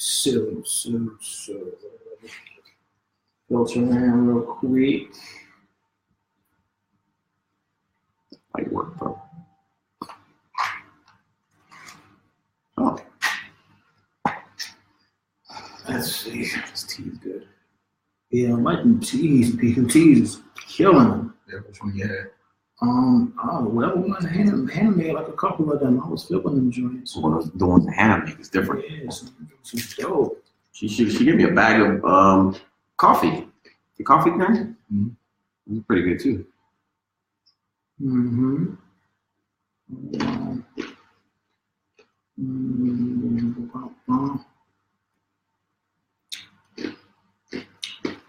So. Filter around real quick. Light work, bro. Oh. Let's see. This tea is good. Yeah, I like them teas. Some teas is killing them. Yeah, which one you had? Whatever one Hannah made like a couple of them. I was feeling them joints. Well, the ones that Hannah makes is different. Yeah, some dope. She gave me a bag of coffee. The coffee kind? Mm-hmm. It's pretty good too. Mm-hmm.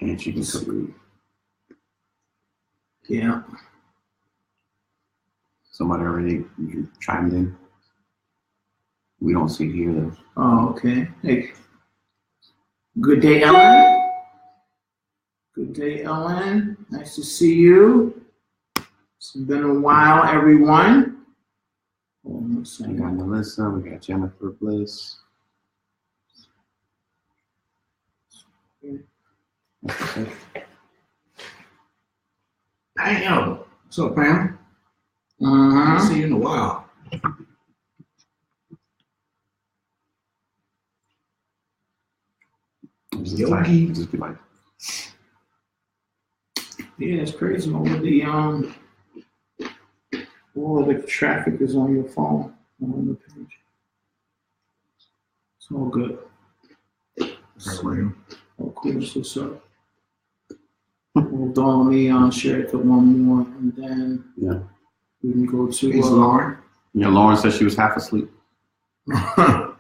And she can cook. Yeah. Somebody already chimed in. We don't see it here though. Oh, okay. Hey. Good day, Ellen. Good day, Ellen. Nice to see you. It's been a while, everyone. We got Melissa, we got Jennifer Bliss. Pam. What's up, Pam? I haven't seen you in a while. Yogi. Just be like, yeah, it's crazy. All the traffic is on your phone on the page. It's all good. Of course, what's up? Hold on, let me share it to one more, and then we can go to Lauren. Yeah, Lauren said she was half asleep. Then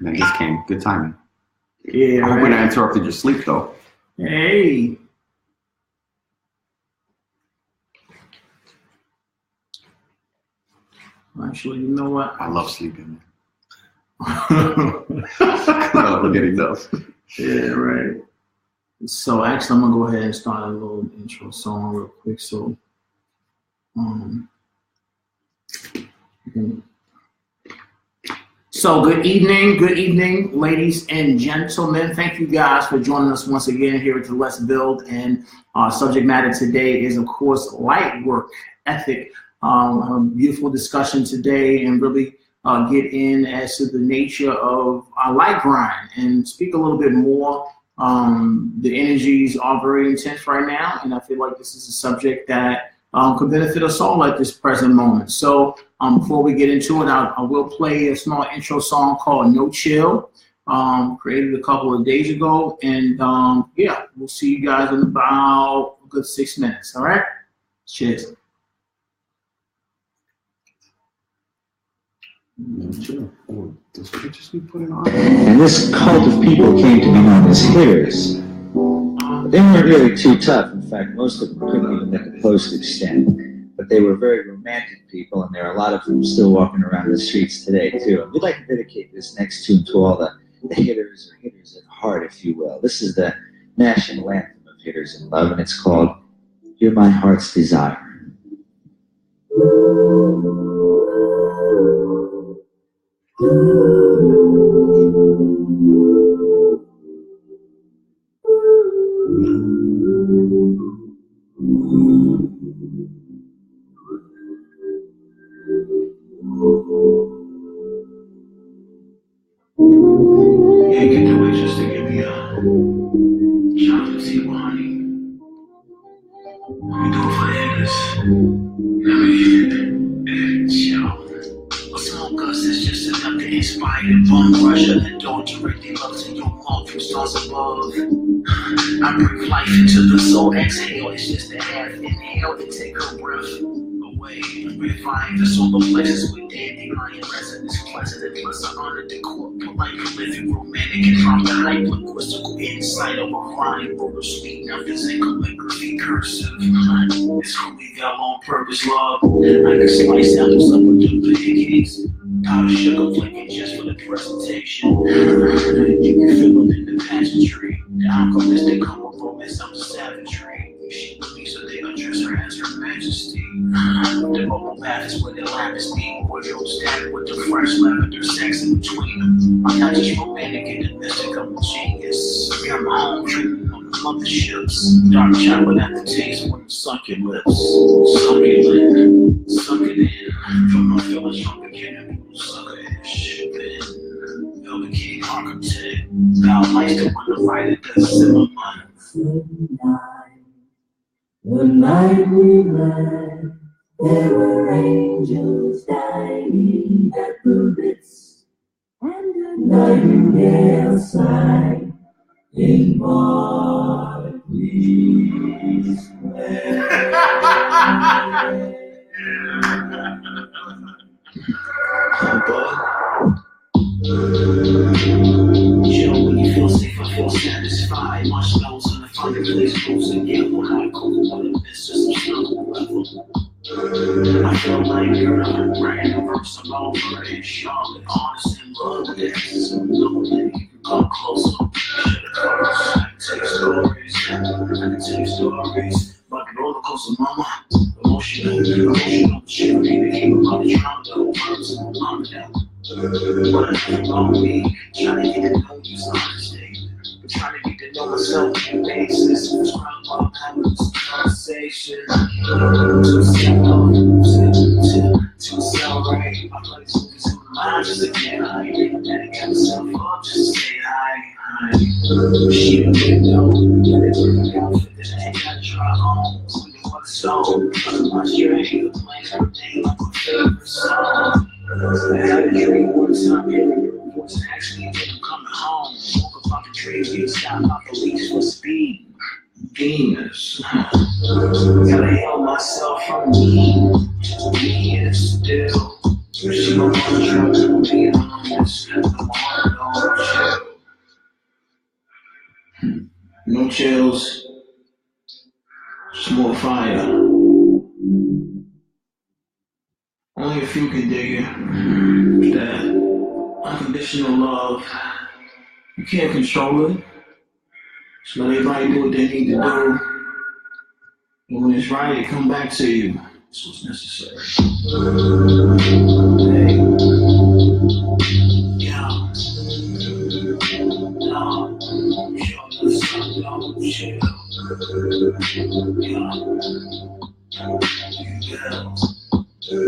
this came. Good timing. Yeah. I hope we didn't interrupted your sleep though. Hey. Actually, you know what? I love sleeping. I don't forget enough. Yeah, right. So actually, I'm gonna go ahead and start a little intro song real quick. So, good evening, ladies and gentlemen. Thank you guys for joining us once again here at the Let's Build. And our subject matter today is, of course, light work ethic. A beautiful discussion today, and really get in as to the nature of our light grind and speak a little bit more. The energies are very intense right now, and I feel like this is a subject that could benefit us all at this present moment. So before we get into it, I will play a small intro song called No Chill, created a couple of days ago. And we'll see you guys in about a good 6 minutes. All right? Cheers. And this cult of people came to be known as hitters. But they weren't really too tough. In fact, most of them couldn't even lick a postage stamp. But they were very romantic people, and there are a lot of them still walking around the streets today, too. And we'd like to dedicate this next tune to all the hitters, or hitters at heart, if you will. This is the national anthem of Hitters in Love, and it's called You're My Heart's Desire. Yeah, you can do it just to give me a chocolate tea with honey. Let me do it for the hitters. A small gust is just enough to inspire the bum rush of the door, directing love to your mouth from stars above. I breathe life into the soul, exhale, it's just a half inhale to take her breath away. Refine the solar plexus with dandelion resonance, pleasant and pleasant honor to court, polite, prolific, romantic, and from the hyperquisical insight of a rhyme, roller sweet, nothing's in calligraphy, cursive. It's who we got on purpose, love. I can slice apples up with the pancakes, powder sugar flaking just for the presentation. You can feel them in the pageantry. The alchemist they come up from is some savagery. She believes that they address her as her majesty. The mobile path is where they lack planets being royal, stacked with the fresh lavender sex in between them. I'm not just romantic and the mystic, I'm a genius. Got my home treatment on the motherships. Dark chocolate aftertaste when you suck your lips. Succulent, suck it in. From my feelings from beginning, sucker-ish. Velvet King architect. Val Meister when the writer does it in my mind. The night we met, there were angels dying at the Ritz, and a nightingale sang in Barclays Square. Chill when you feel safe, I feel satisfied. Marshmallows in the fireplace, rose and yellow, high cocoa, what a miss, just a snuggle level. I feel like you're a brand verse about her and Charlotte, honest and love, yes. Lonely, you can come closer. Should've covered, I can tell you stories, I can tell you stories. Like a roller coaster, mama. Emotional, maturity, they came about the trauma, the words, I'm down. What I think about me, trying to get to know you, so I understand. But trying to get to know myself on a basis. Trying to have this conversation. To celebrate. I play this movie to my mind just again. I ain't that got myself up just to say hi. She don't even know that it's working out for this. I ain't gotta try on. So, my strength, playing everything like my favorite song. I had a dream one time, hearing your voice and actually didn't come home. Woke up out the dream, getting stopped by police for speed. Demons. Gotta heal myself from me. Me is still. She don't want to try to be honest. No chills. Some more fire. Only a few can dig it. That unconditional love. You can't control it. So let everybody do what they need to do. And when it's right, it come back to you. That's what's necessary. Hey. Yeah. No. Show the sun, don't chill. Yeah. Yeah. Chill.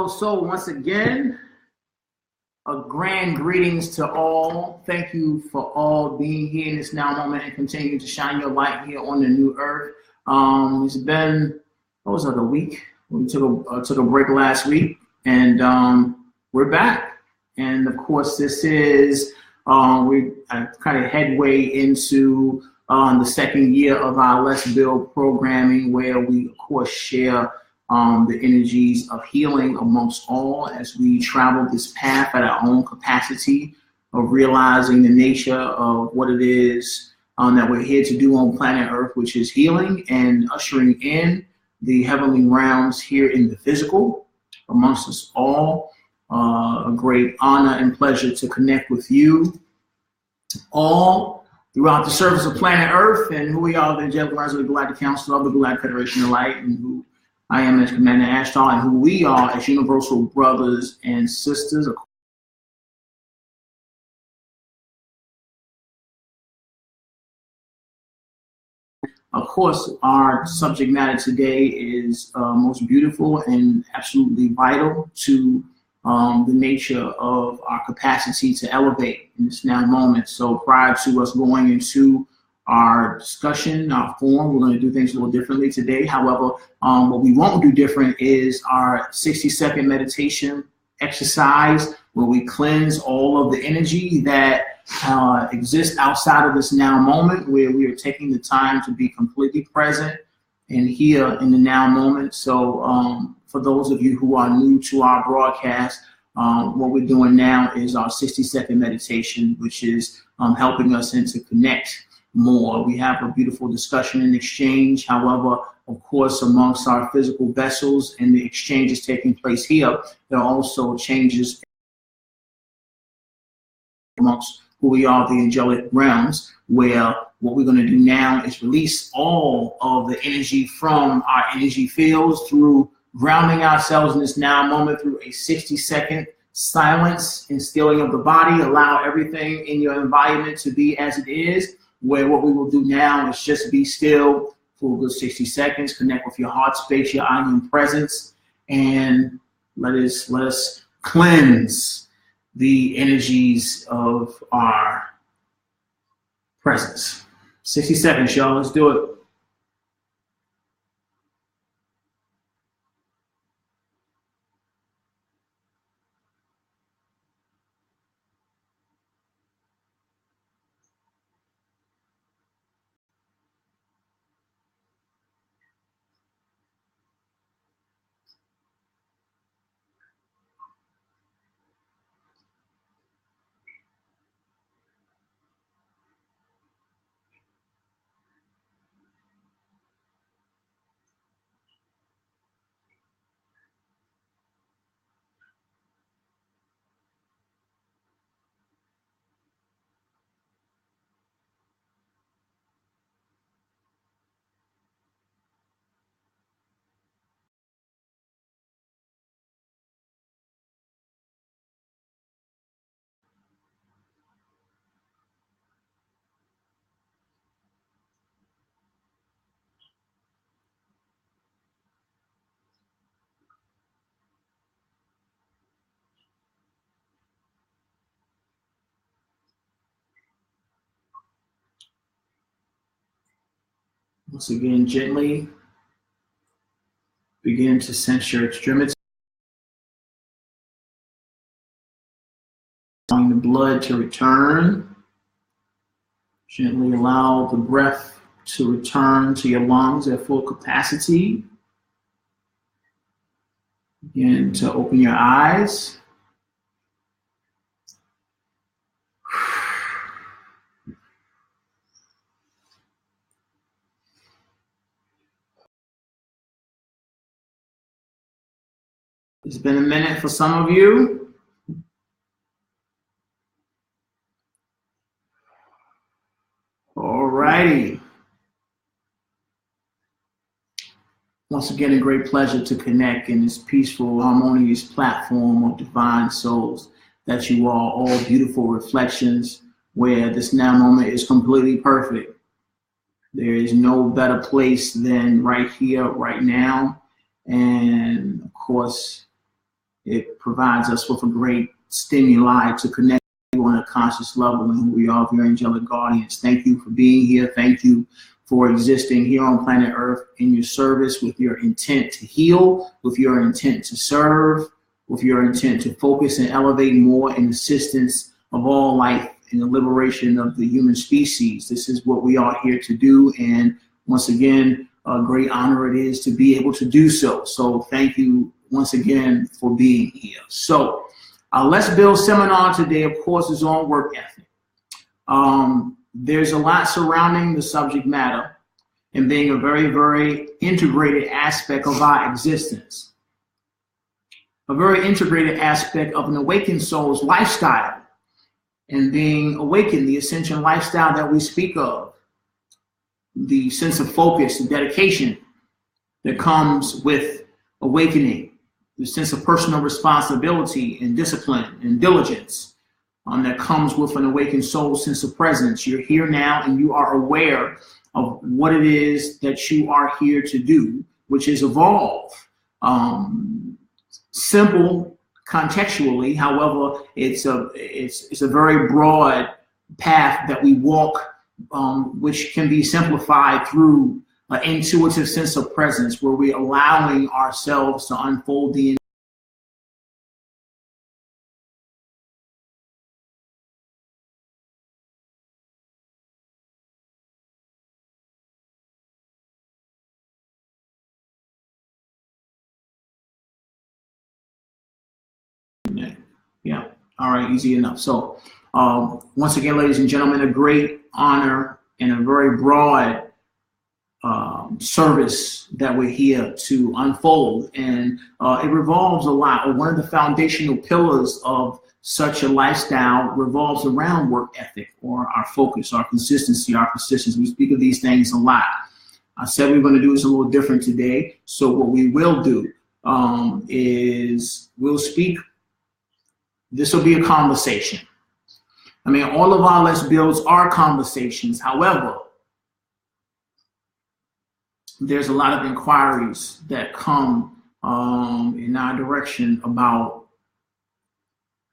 So once again, a grand greetings to all. Thank you for all being here in this now moment and continuing to shine your light here on the new earth. It's been, what was it, a week? We took a break last week, and we're back. And of course, this is we kind of headway into the second year of our Let's Build programming, where we of course share the energies of healing amongst all as we travel this path at our own capacity of realizing the nature of what it is that we're here to do on planet Earth, which is healing and ushering in the heavenly realms here in the physical amongst us all. A great honor and pleasure to connect with you all throughout the surface of planet Earth, and who we are, the Angelic Rise of the Galactic Council of the Galactic Federation of Light, and who I am as Commander Ashtar, and who we are as universal brothers and sisters. Of course, our subject matter today is most beautiful and absolutely vital to the nature of our capacity to elevate in this now moment. So prior to us going into our discussion, our forum, we're going to do things a little differently today. However, what we won't do different is our 60-second meditation exercise where we cleanse all of the energy that exists outside of this now moment, where we are taking the time to be completely present and here in the now moment. So for those of you who are new to our broadcast, what we're doing now is our 60-second meditation, which is helping us to connect more. We have a beautiful discussion and exchange. However, of course, amongst our physical vessels and the exchanges taking place here, there are also changes amongst who we are, the angelic realms, where what we're going to do now is release all of the energy from our energy fields through grounding ourselves in this now moment through a 60-second silence and stilling of the body. Allow everything in your environment to be as it is, where what we will do now is just be still for a good 60 seconds, connect with your heart space, your I am presence, and let us cleanse the energies of our presence. 60 seconds, y'all. Let's do it. Once again, gently begin to sense your extremities, allowing the blood to return. Gently allow the breath to return to your lungs at full capacity. Begin to open your eyes. It's been a minute for some of you. All righty. Once again, a great pleasure to connect in this peaceful, harmonious platform of divine souls that you are, all beautiful reflections where this now moment is completely perfect. There is no better place than right here, right now. And of course, it provides us with a great stimuli to connect on a conscious level and who we are, your angelic guardians. Thank you for being here. Thank you for existing here on planet Earth in your service with your intent to heal, with your intent to serve, with your intent to focus and elevate more in assistance of all life and the liberation of the human species. This is what we are here to do. And once again, a great honor it is to be able to do so. So thank you once again for being here. So Let's Build seminar today, of course, is on work ethic. There's a lot surrounding the subject matter and being a very, very integrated aspect of our existence. A very integrated aspect of an awakened soul's lifestyle and being awakened, the ascension lifestyle that we speak of, the sense of focus and dedication that comes with awakening, the sense of personal responsibility and discipline and diligence that comes with an awakened soul sense of presence. You're here now and you are aware of what it is that you are here to do, which is evolve. Simple contextually, however, it's a very broad path that we walk, which can be simplified through an intuitive sense of presence, where we're allowing ourselves to unfold the All right, easy enough. So once again, ladies and gentlemen, a great honor and a very broad service that we're here to unfold. And it revolves a lot. One of the foundational pillars of such a lifestyle revolves around work ethic, or our focus, our consistency, our persistence. We speak of these things a lot. I said we we're going to do this a little different today. So what we will do is we'll speak. This will be a conversation. I mean, all of our Let's Builds are conversations. However, there's a lot of inquiries that come in our direction about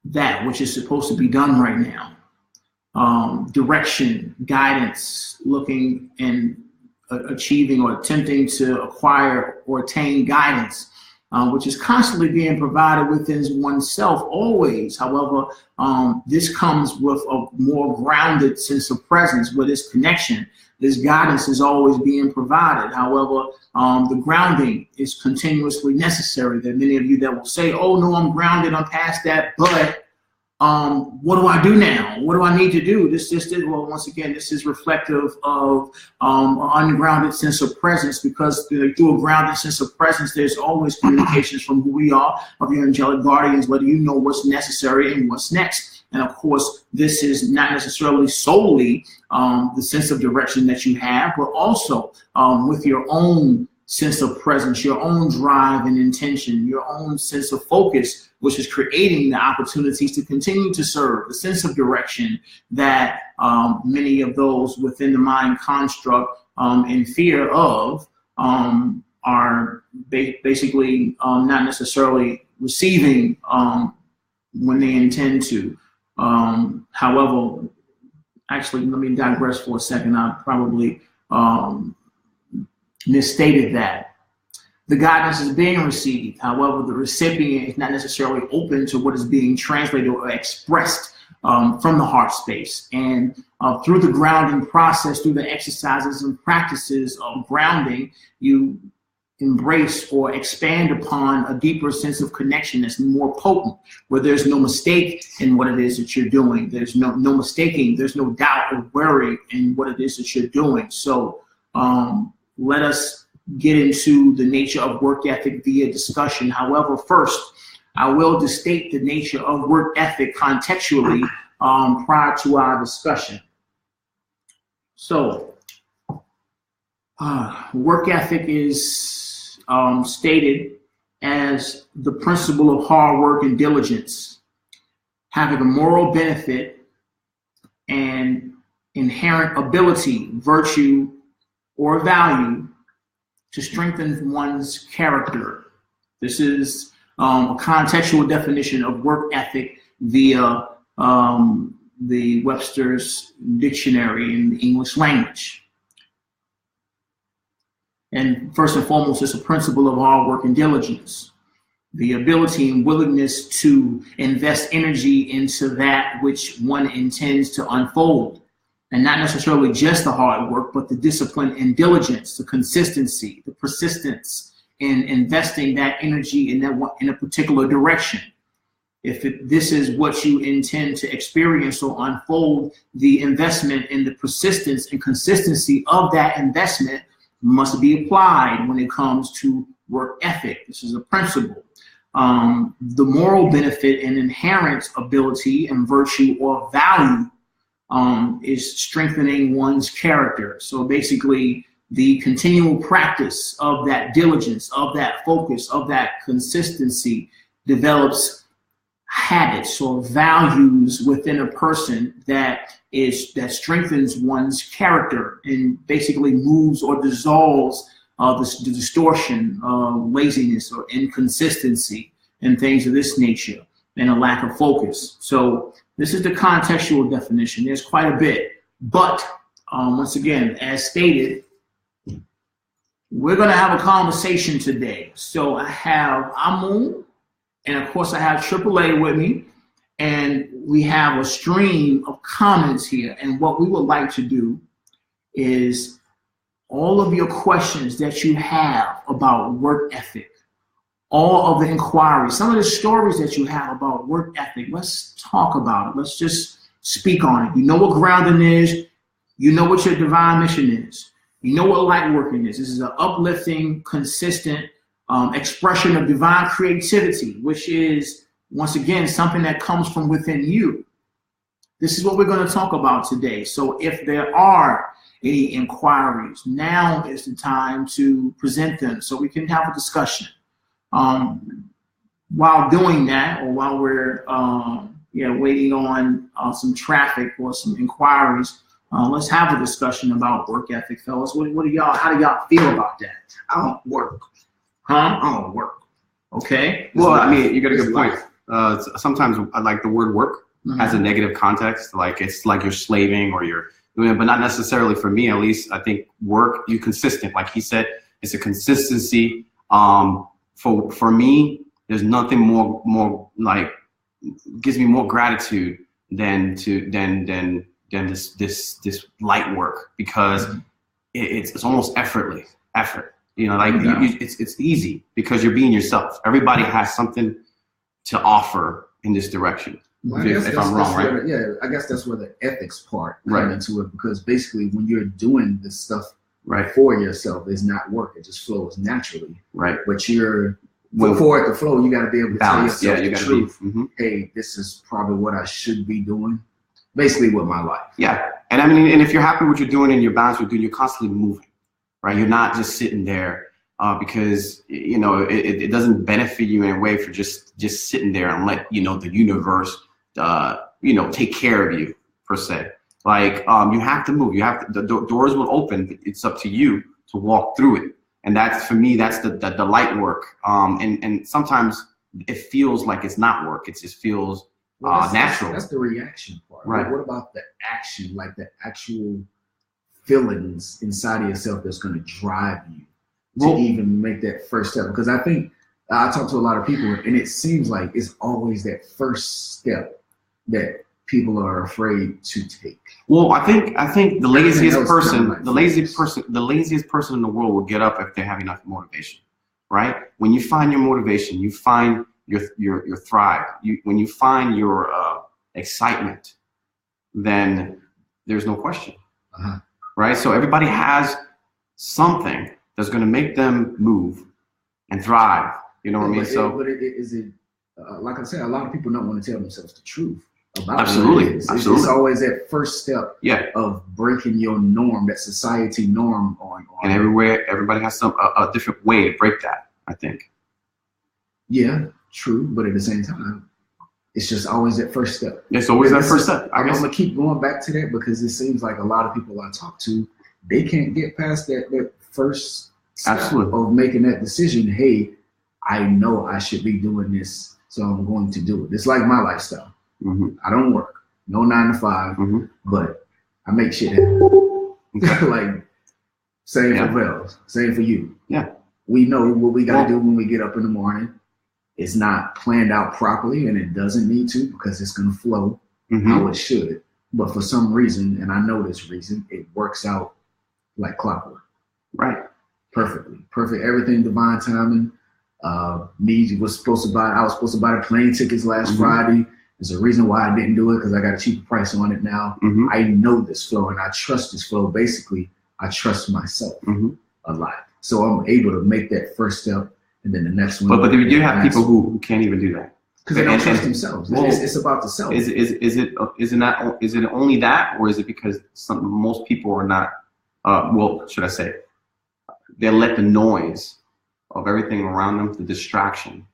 that which is supposed to be done right now. Direction, guidance, looking and achieving or attempting to acquire or attain guidance, which is constantly being provided within oneself always. However, this comes with a more grounded sense of presence, with this connection. This guidance is always being provided. However, the grounding is continuously necessary. There are many of you that will say, oh, no, I'm grounded, I'm past that, but what do I do now? What do I need to do? Well, once again, this is reflective of an ungrounded sense of presence, because through a grounded sense of presence, there's always communications from who we are, of your angelic guardians, letting you know what's necessary and what's next. And of course, this is not necessarily solely the sense of direction that you have, but also with your own sense of presence, your own drive and intention, your own sense of focus, which is creating the opportunities to continue to serve, the sense of direction that many of those within the mind construct in fear of are basically not necessarily receiving when they intend to. However, actually, let me digress for a second. I probably misstated that. The guidance is being received. However, the recipient is not necessarily open to what is being translated or expressed from the heart space. And through the grounding process, through the exercises and practices of grounding, you embrace or expand upon a deeper sense of connection that's more potent, where there's no mistake in what it is that you're doing. There's no mistaking. There's no doubt or worry in what it is that you're doing. So let us get into the nature of work ethic via discussion. However, first, I will state the nature of work ethic contextually prior to our discussion. So, work ethic is stated as the principle of hard work and diligence, having a moral benefit and inherent ability, virtue, or value to strengthen one's character. This is a contextual definition of work ethic via the Webster's Dictionary in the English language. And first and foremost, it's a principle of hard work and diligence, the ability and willingness to invest energy into that which one intends to unfold. And not necessarily just the hard work, but the discipline and diligence, the consistency, the persistence in investing that energy in a particular direction. If this is what you intend to experience or unfold, the investment and the persistence and consistency of that investment must be applied when it comes to work ethic. This is a principle. The moral benefit and inherent ability and virtue or value is strengthening one's character. So basically, the continual practice of that diligence, of that focus, of that consistency develops habits or values within a person that strengthens one's character and basically moves or dissolves the distortion, laziness, or inconsistency, and things of this nature, and a lack of focus. So this is the contextual definition. There's quite a bit, but once again, as stated, we're going to have a conversation today. So I have Amun, and of course I have AAA with me, and we have a stream of comments here. And what we would like to do is all of your questions that you have about work ethic, all of the inquiries, some of the stories that you have about work ethic. Let's talk about it. Let's just speak on it. You know what grounding is. You know what your divine mission is. You know what light working is. This is an uplifting, consistent expression of divine creativity, which is, once again, something that comes from within you. This is what we're going to talk about today. So if there are any inquiries, now is the time to present them so we can have a discussion. While doing that, or while we're waiting on some traffic or some inquiries, let's have a discussion about work ethic, fellas. What do y'all? How do y'all feel about that? I don't work. Huh? I don't work. Okay. Well, I mean, you got a good point. Sometimes I like the word work has a negative context, like it's like you're slaving or you're doing it, but not necessarily for me, at least. I think work, you consistent, like he said, it's a consistency. For me, there's nothing more like gives me more gratitude than this light work, because it's almost effort. You know, like it's easy because you're being yourself. Everybody has something to offer in this direction. Well, if I'm wrong, right? Yeah, I guess that's where the ethics part comes into it, because basically when you're doing this stuff for yourself, it's not work. It just flows naturally. Right. But for it to flow, you got to be able to balance. tell yourself the truth. Hey, this is probably what I should be doing, basically with my life. Yeah, and I mean, and if you're happy with what you're doing and you're balanced with doing, you're constantly moving, right? You're not just sitting there because you know it doesn't benefit you in a way for just sitting there and let the universe take care of you per se. Like you have to move. You have to, the doors will open. But it's up to you to walk through it. And that's, for me, that's the light work. And sometimes it feels like it's not work. It just feels natural. That's the reaction part. Right. What about the action, like the actual feelings inside of yourself that's going to drive you to even make that first step? Because I think I talk to a lot of people, and it seems like it's always that first step that people are afraid to take. Well, I think the laziest person in the world will get up if they have enough motivation, right? When you find your motivation, you find your thrive. When you find your excitement, then there's no question, right? So everybody has something that's going to make them move and thrive. You know what I mean? Is it like I said, a lot of people don't want to tell themselves the truth about absolutely. What it is. It's always that first step of breaking your norm, that society norm on. And everybody has a different way to break that, I think. Yeah, true. But at the same time, it's just always that first step. It's always that first step. I'm going to keep going back to that because it seems like a lot of people I talk to, they can't get past that first step of making that decision. Hey, I know I should be doing this, so I'm going to do it. It's like my lifestyle. I don't work, no 9 to 5, but I make shit happen. Like, same for Vels, same for you. Yeah. We know what we got to do when we get up in the morning. It's not planned out properly, and it doesn't need to, because it's going to flow how it should. But for some reason, and I know this reason, it works out like clockwork. Right. Perfectly. Perfect. Everything divine timing. I was supposed to buy the plane tickets last Friday. There's a reason why I didn't do it, because I got a cheaper price on it now. I know this flow, and I trust this flow. Basically, I trust myself a lot. So I'm able to make that first step, and then the next one. But you do have people who can't even do that. Because they don't trust themselves. It's about the self. Is it only that, or is it because most people are not, should I say, they let the noise of everything around them, the distraction,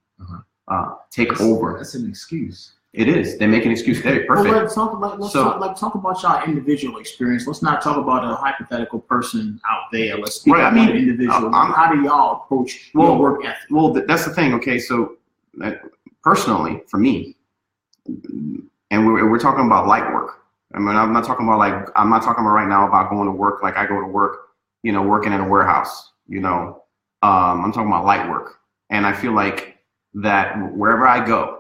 take over. That's an excuse. It is. They make an excuse. They're perfect. Well, talk about your individual experience. Let's not talk about a hypothetical person out there. Let's speak about an individual. How do y'all approach your work ethic? Well, that's the thing. Okay, so personally, for me, and we're talking about light work. I mean, I'm not talking about right now about going to work like I go to work, working at a warehouse. I'm talking about light work, and I feel like that wherever I go.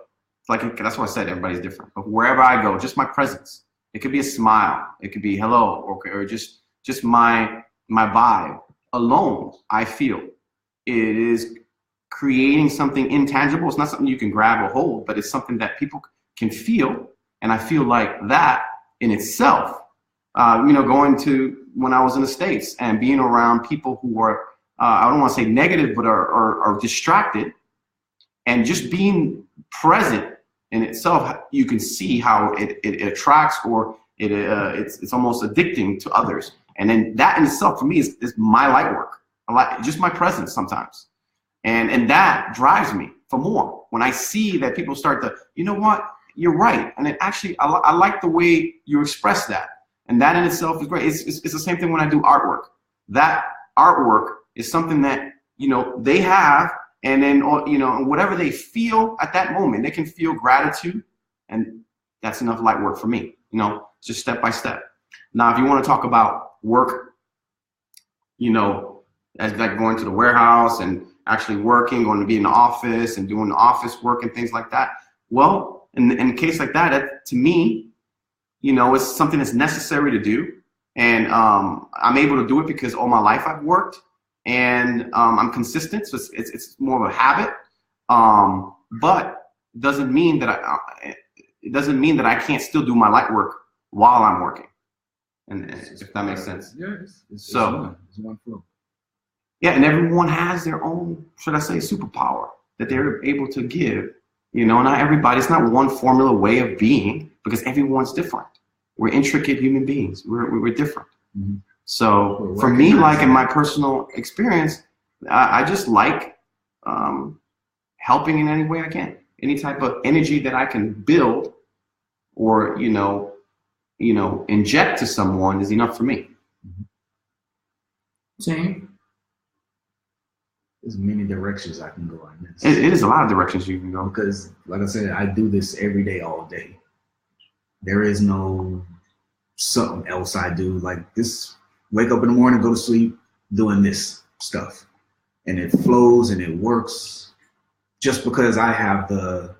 That's why I said everybody's different. But wherever I go, just my presence. It could be a smile. It could be hello, or just my vibe alone. I feel it is creating something intangible. It's not something you can grab or hold, but it's something that people can feel. And I feel like that in itself, going to when I was in the States and being around people who are, I don't want to say negative, but are distracted, and just being present in itself, you can see how it attracts, or it's almost addicting to others. And then that in itself for me is my light work. I like just my presence sometimes. And that drives me for more. When I see that people start to, you know what, you're right. And it actually, I like the way you express that. And that in itself is great. It's the same thing when I do artwork. That artwork is something that, they have, and then, whatever they feel at that moment, they can feel gratitude. And that's enough light work for me, just step by step. Now, if you want to talk about work, as like going to the warehouse and actually working, going to be in the office and doing the office work and things like that. Well, in a case like that, to me, it's something that's necessary to do. And I'm able to do it because all my life I've worked, and I'm consistent. So it's more of a habit. But it doesn't mean that I can't still do my light work while I'm working. And if that makes sense. Yeah, it's one flow. Yeah, and everyone has their own, should I say, superpower that they're able to give. Not everybody. It's not one formula way of being, because everyone's different. We're intricate human beings. We're different. Mm-hmm. So for me, like in my personal experience, I just like helping in any way I can. Any type of energy that I can build or inject to someone is enough for me. Same. There's many directions I can go on this. It is a lot of directions you can go. Because, like I said, I do this every day, all day. There is no something else I do. Like this, wake up in the morning, go to sleep, doing this stuff. And it flows and it works just because I have the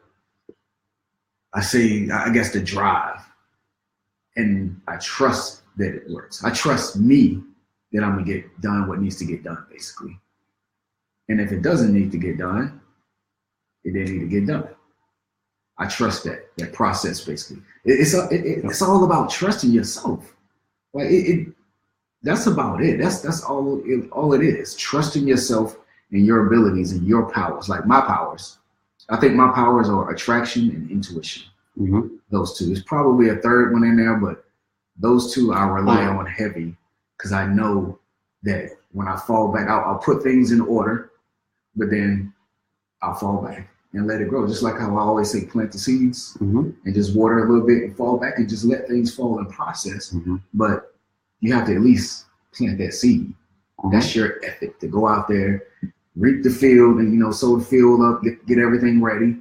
drive. And I trust that it works. I trust me that I'm going to get done what needs to get done, basically. And if it doesn't need to get done, it didn't need to get done. I trust that process, basically. It's all about trusting yourself. Like that's about it. That's all it is. Trusting yourself and your abilities and your powers. Like my powers, I think my powers are attraction and intuition. Mm-hmm. Those two. There's probably a third one in there, but those two I rely on heavy, because I know that when I fall back, I'll put things in order, but then I'll fall back and let it grow. Just like how I always say, plant the seeds and just water a little bit and fall back and just let things fall and process. Mm-hmm. But you have to at least plant that seed. Mm-hmm. That's your ethic, to go out there, reap the field and, sow the field up, get everything ready.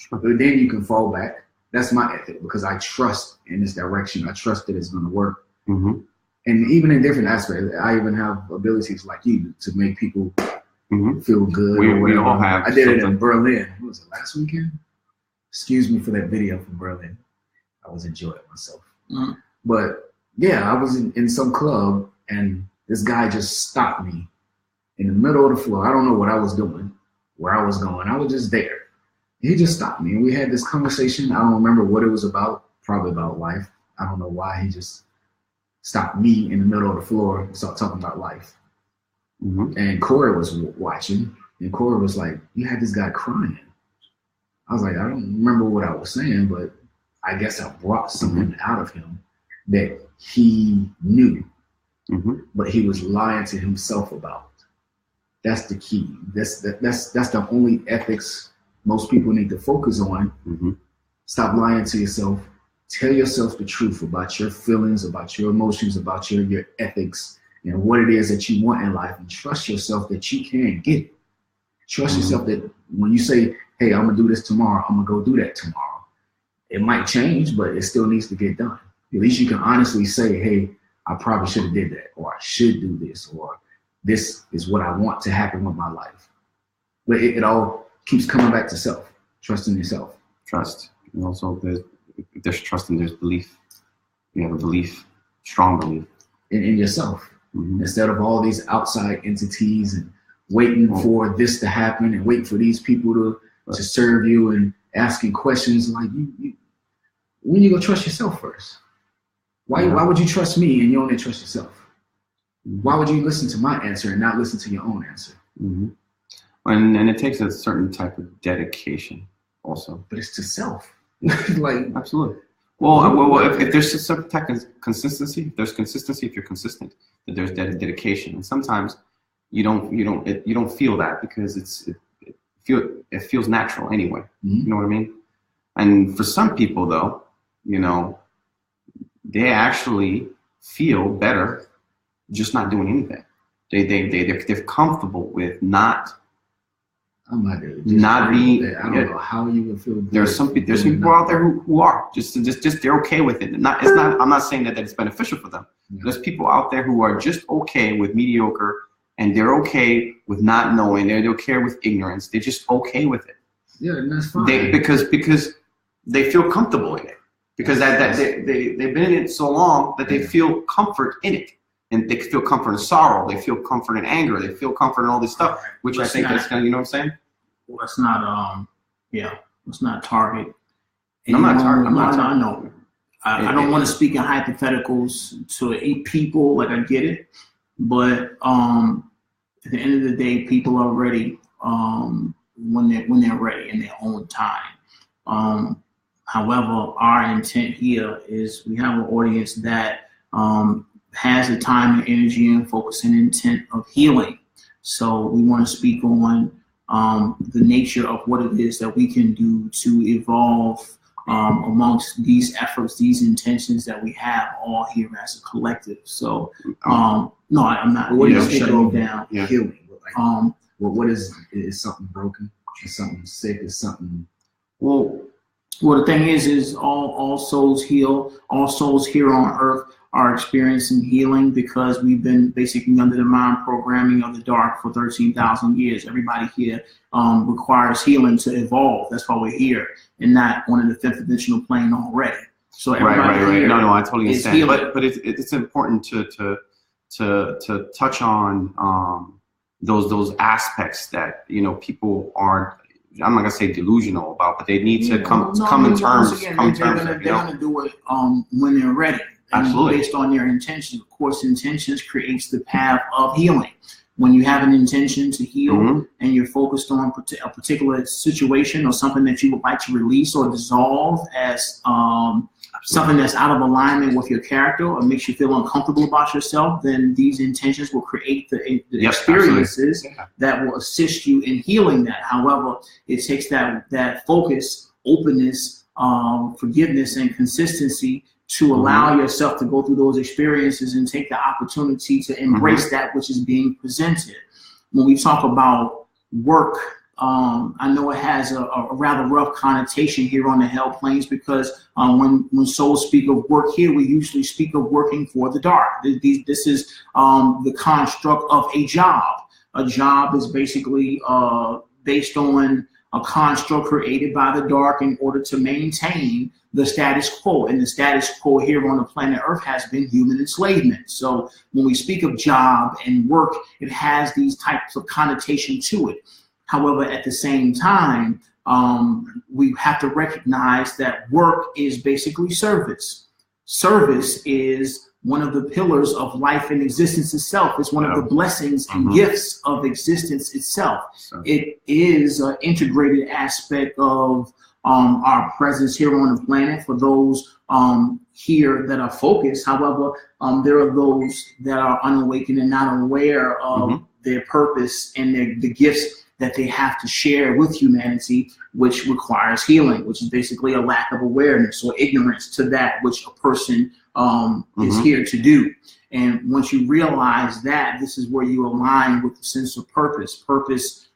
But then you can fall back. That's my ethic, because I trust in this direction. I trust that it's going to work. Mm-hmm. And even in different aspects, I even have abilities like you to make people feel good. We all have. I did it in Berlin. What was it, last weekend? Excuse me for that video from Berlin. I was enjoying myself. Mm-hmm. But yeah, I was in some club and this guy just stopped me in the middle of the floor. I don't know what I was doing, where I was going. I was just there. He just stopped me and we had this conversation. I don't remember what it was about, probably about life. I don't know why. He just stopped me in the middle of the floor and started talking about life. Mm-hmm. And Corey was watching, and Corey was like, you had this guy crying. I was like, I don't remember what I was saying, but I guess I brought something out of him that he knew, but he was lying to himself about. That's the key. That's the only ethics most people need to focus on. Mm-hmm. Stop lying to yourself. Tell yourself the truth about your feelings, about your emotions, about your ethics, and what it is that you want in life, and trust yourself that you can get it. Trust yourself that when you say, hey, I'm going to do this tomorrow, I'm going to go do that tomorrow. It might change, but it still needs to get done. At least you can honestly say, hey, I probably should have did that, or I should do this, or this is what I want to happen with my life. But it all keeps coming back to self, trusting yourself. Trust. And also if there's trust and there's belief. You have a belief, strong belief. In yourself. Mm-hmm. Instead of all these outside entities and waiting for this to happen and waiting for these people to serve you and asking questions like you when you gonna trust yourself first? Why would you trust me and you only trust yourself? Why would you listen to my answer and not listen to your own answer? Mm-hmm. And it takes a certain type of dedication also. But it's to self. Like absolutely. Well, if there's a certain type of consistency, if there's consistency, if you're consistent, that there's dedication. And sometimes you don't feel that because it feels natural anyway. Mm-hmm. You know what I mean? And for some people though, they actually feel better just not doing anything. They're comfortable with not being. I don't know how you would feel. There's some people out there who are just they're okay with it. I'm not saying that it's beneficial for them. Yeah. There's people out there who are just okay with mediocre, and they're okay with not knowing. They're okay with ignorance. They're just okay with it. Yeah, and that's fine. Because they feel comfortable in it. Because they've been in it so long that they feel comfort in it. And they feel comfort in sorrow. They feel comfort in anger. They feel comfort in all this stuff, which I think that's kind of, you know what I'm saying? Well, that's not, let's not target. I'm not targeting. I know. I don't want to speak in hypotheticals to 8 people. Like, I get it. But at the end of the day, people are ready when they're ready in their own time. However, our intent here is we have an audience that has the time and energy and focus and intent of healing. So we want to speak on the nature of what it is that we can do to evolve amongst these efforts, these intentions that we have all here as a collective. So no, I'm not shutting down. Yeah. Healing. Like, what is something broken? Is something sick? Is something? Well, the thing is all souls heal. All souls here on earth are experiencing healing because we've been basically under the mind programming of the dark for 13,000 years. Everybody here requires healing to evolve. That's why we're here and not on the 5th dimensional plane already. So everybody right. Here No, I totally understand. Healing. But it's important to touch on those aspects that people aren't. I'm not gonna say delusional about, but they need to come in terms. They're gonna do it when they're ready. Absolutely. Based on their intentions. Of course, intentions creates the path of healing. When you have an intention to heal mm-hmm. and you're focused on a particular situation or something that you would like to release or dissolve as something that's out of alignment with your character or makes you feel uncomfortable about yourself, then these intentions will create the experiences that will assist you in healing that. However, it takes that focus, openness, forgiveness, and consistency to allow yourself to go through those experiences and take the opportunity to embrace that which is being presented. When we talk about work, I know it has a rather rough connotation here on the hell planes because when souls speak of work here, we usually speak of working for the dark. This is the construct of a job. A job is basically based on a construct created by the dark in order to maintain the status quo. And the status quo here on the planet Earth has been human enslavement. So when we speak of job and work, it has these types of connotation to it. However, at the same time, we have to recognize that work is basically service. Service is one of the pillars of life and existence itself. It's one of the blessings and gifts of existence itself. It is an integrated aspect of our presence here on the planet for those here that are focused. However, there are those that are unawakened and not aware of their purpose and the gifts that they have to share with humanity, which requires healing, which is basically a lack of awareness or ignorance to that which a person is here to do. And once you realize that, this is where you align with the sense of purpose. Purpose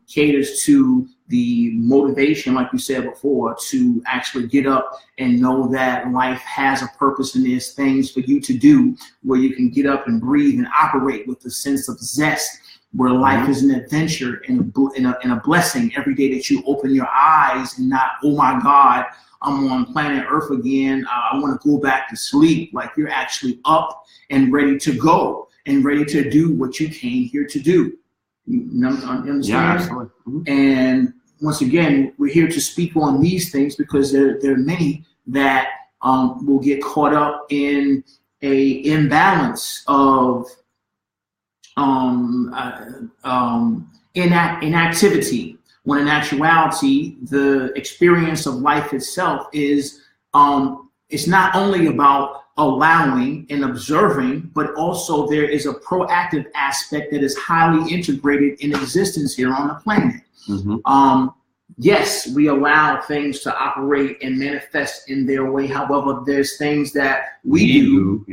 caters to the motivation, like we said before, to actually get up and know that life has a purpose and there's things for you to do where you can get up and breathe and operate with a sense of zest, where life is an adventure and a blessing every day that you open your eyes and not, oh my God, I'm on planet Earth again. I want to go back to sleep. Like you're actually up and ready to go and ready to do what you came here to do. You understand? Yeah, absolutely. And once again, we're here to speak on these things because there are many that will get caught up in a imbalance of inactivity, when in actuality, the experience of life itself is it's not only about allowing and observing, but also there is a proactive aspect that is highly integrated in existence here on the planet. Yes, we allow things to operate and manifest in their way. However, there's things that we do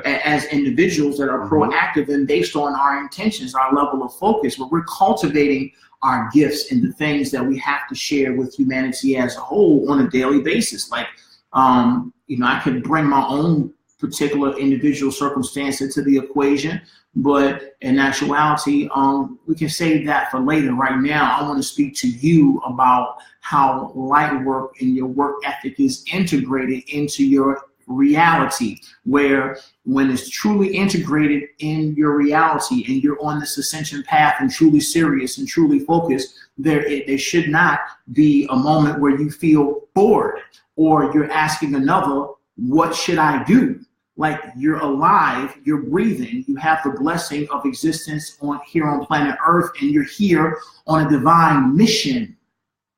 as individuals that are proactive and based on our intentions, our level of focus, where we're cultivating our gifts and the things that we have to share with humanity as a whole on a daily basis. Like, I could bring my own particular individual circumstance into the equation, but in actuality, we can save that for later. Right now, I want to speak to you about how light work and your work ethic is integrated into your reality, where when it's truly integrated in your reality and you're on this ascension path and truly serious and truly focused, there should not be a moment where you feel bored or you're asking another, what should I do? Like, you're alive, you're breathing, you have the blessing of existence here on planet Earth, and you're here on a divine mission.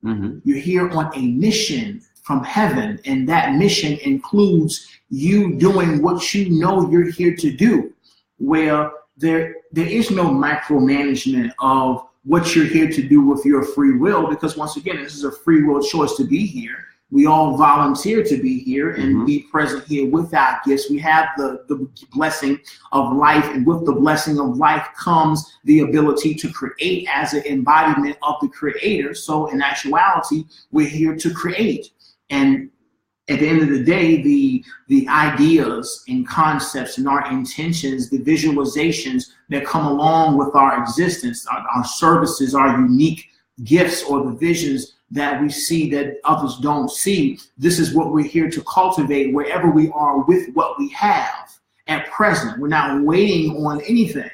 You're here on a mission from heaven, and that mission includes you doing what you know you're here to do, where there is no micromanagement of what you're here to do with your free will, because once again, this is a free will choice to be here. We all volunteer to be here and be present here with our gifts. We have the blessing of life, and with the blessing of life comes the ability to create as an embodiment of the Creator. So in actuality, we're here to create. And at the end of the day, the ideas and concepts and our intentions, the visualizations that come along with our existence, our services, our unique gifts or the visions that we see that others don't see. This is what we're here to cultivate wherever we are with what we have at present. We're not waiting on anything.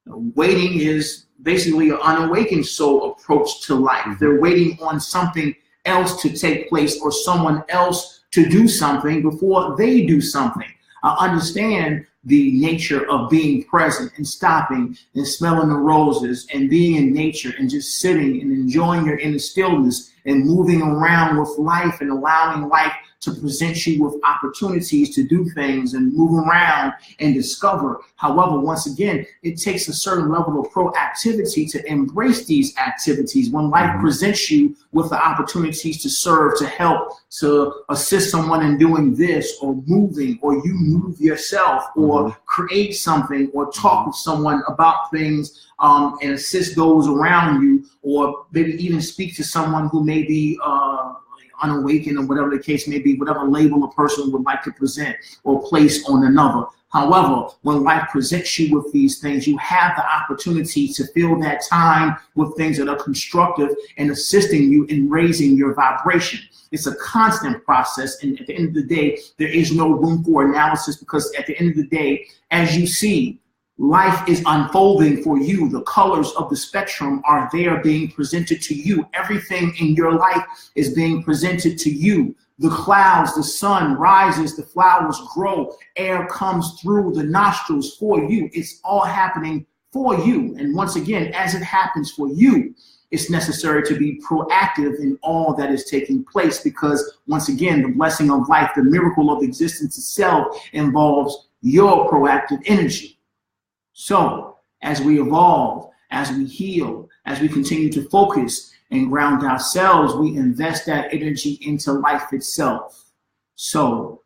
Waiting is basically an unawakened soul approach to life. They're waiting on something else to take place or someone else to do something before they do something. I understand the nature of being present and stopping and smelling the roses and being in nature and just sitting and enjoying your inner stillness and moving around with life and allowing life to present you with opportunities to do things and move around and discover. However, once again, it takes a certain level of proactivity to embrace these activities. When life presents you with the opportunities to serve, to help, to assist someone in doing this or moving, or you move yourself or create something or talk with someone about things and assist those around you, or maybe even speak to someone who may be unawakened or whatever the case may be, whatever label a person would like to present or place on another. However, when life presents you with these things, you have the opportunity to fill that time with things that are constructive and assisting you in raising your vibration. It's a constant process, and at the end of the day, there is no room for analysis, because at the end of the day, as you see, life is unfolding for you. The colors of the spectrum are there being presented to you. Everything in your life is being presented to you. The clouds, the sun rises, the flowers grow, air comes through the nostrils for you. It's all happening for you. And once again, as it happens for you, it's necessary to be proactive in all that is taking place, because once again, the blessing of life, the miracle of existence itself involves your proactive energy. So as we evolve, as we heal, as we continue to focus and ground ourselves, we invest that energy into life itself. So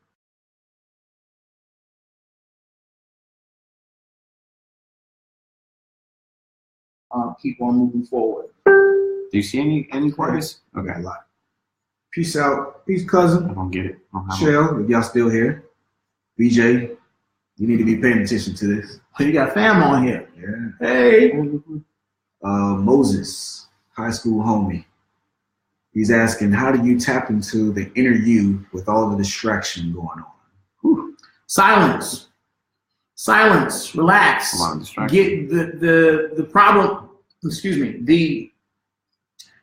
keep on moving forward. Do you see any queries? Okay. A lot. Peace out. Peace, cousin. I don't get it. Shell, if y'all still here. BJ, you need to be paying attention to this. Oh, you got fam on here. Yeah. Hey. Moses, high school homie. He's asking, how do you tap into the inner you with all the distraction going on? Whew. Silence. Relax. A lot of distraction. Get the problem. excuse me,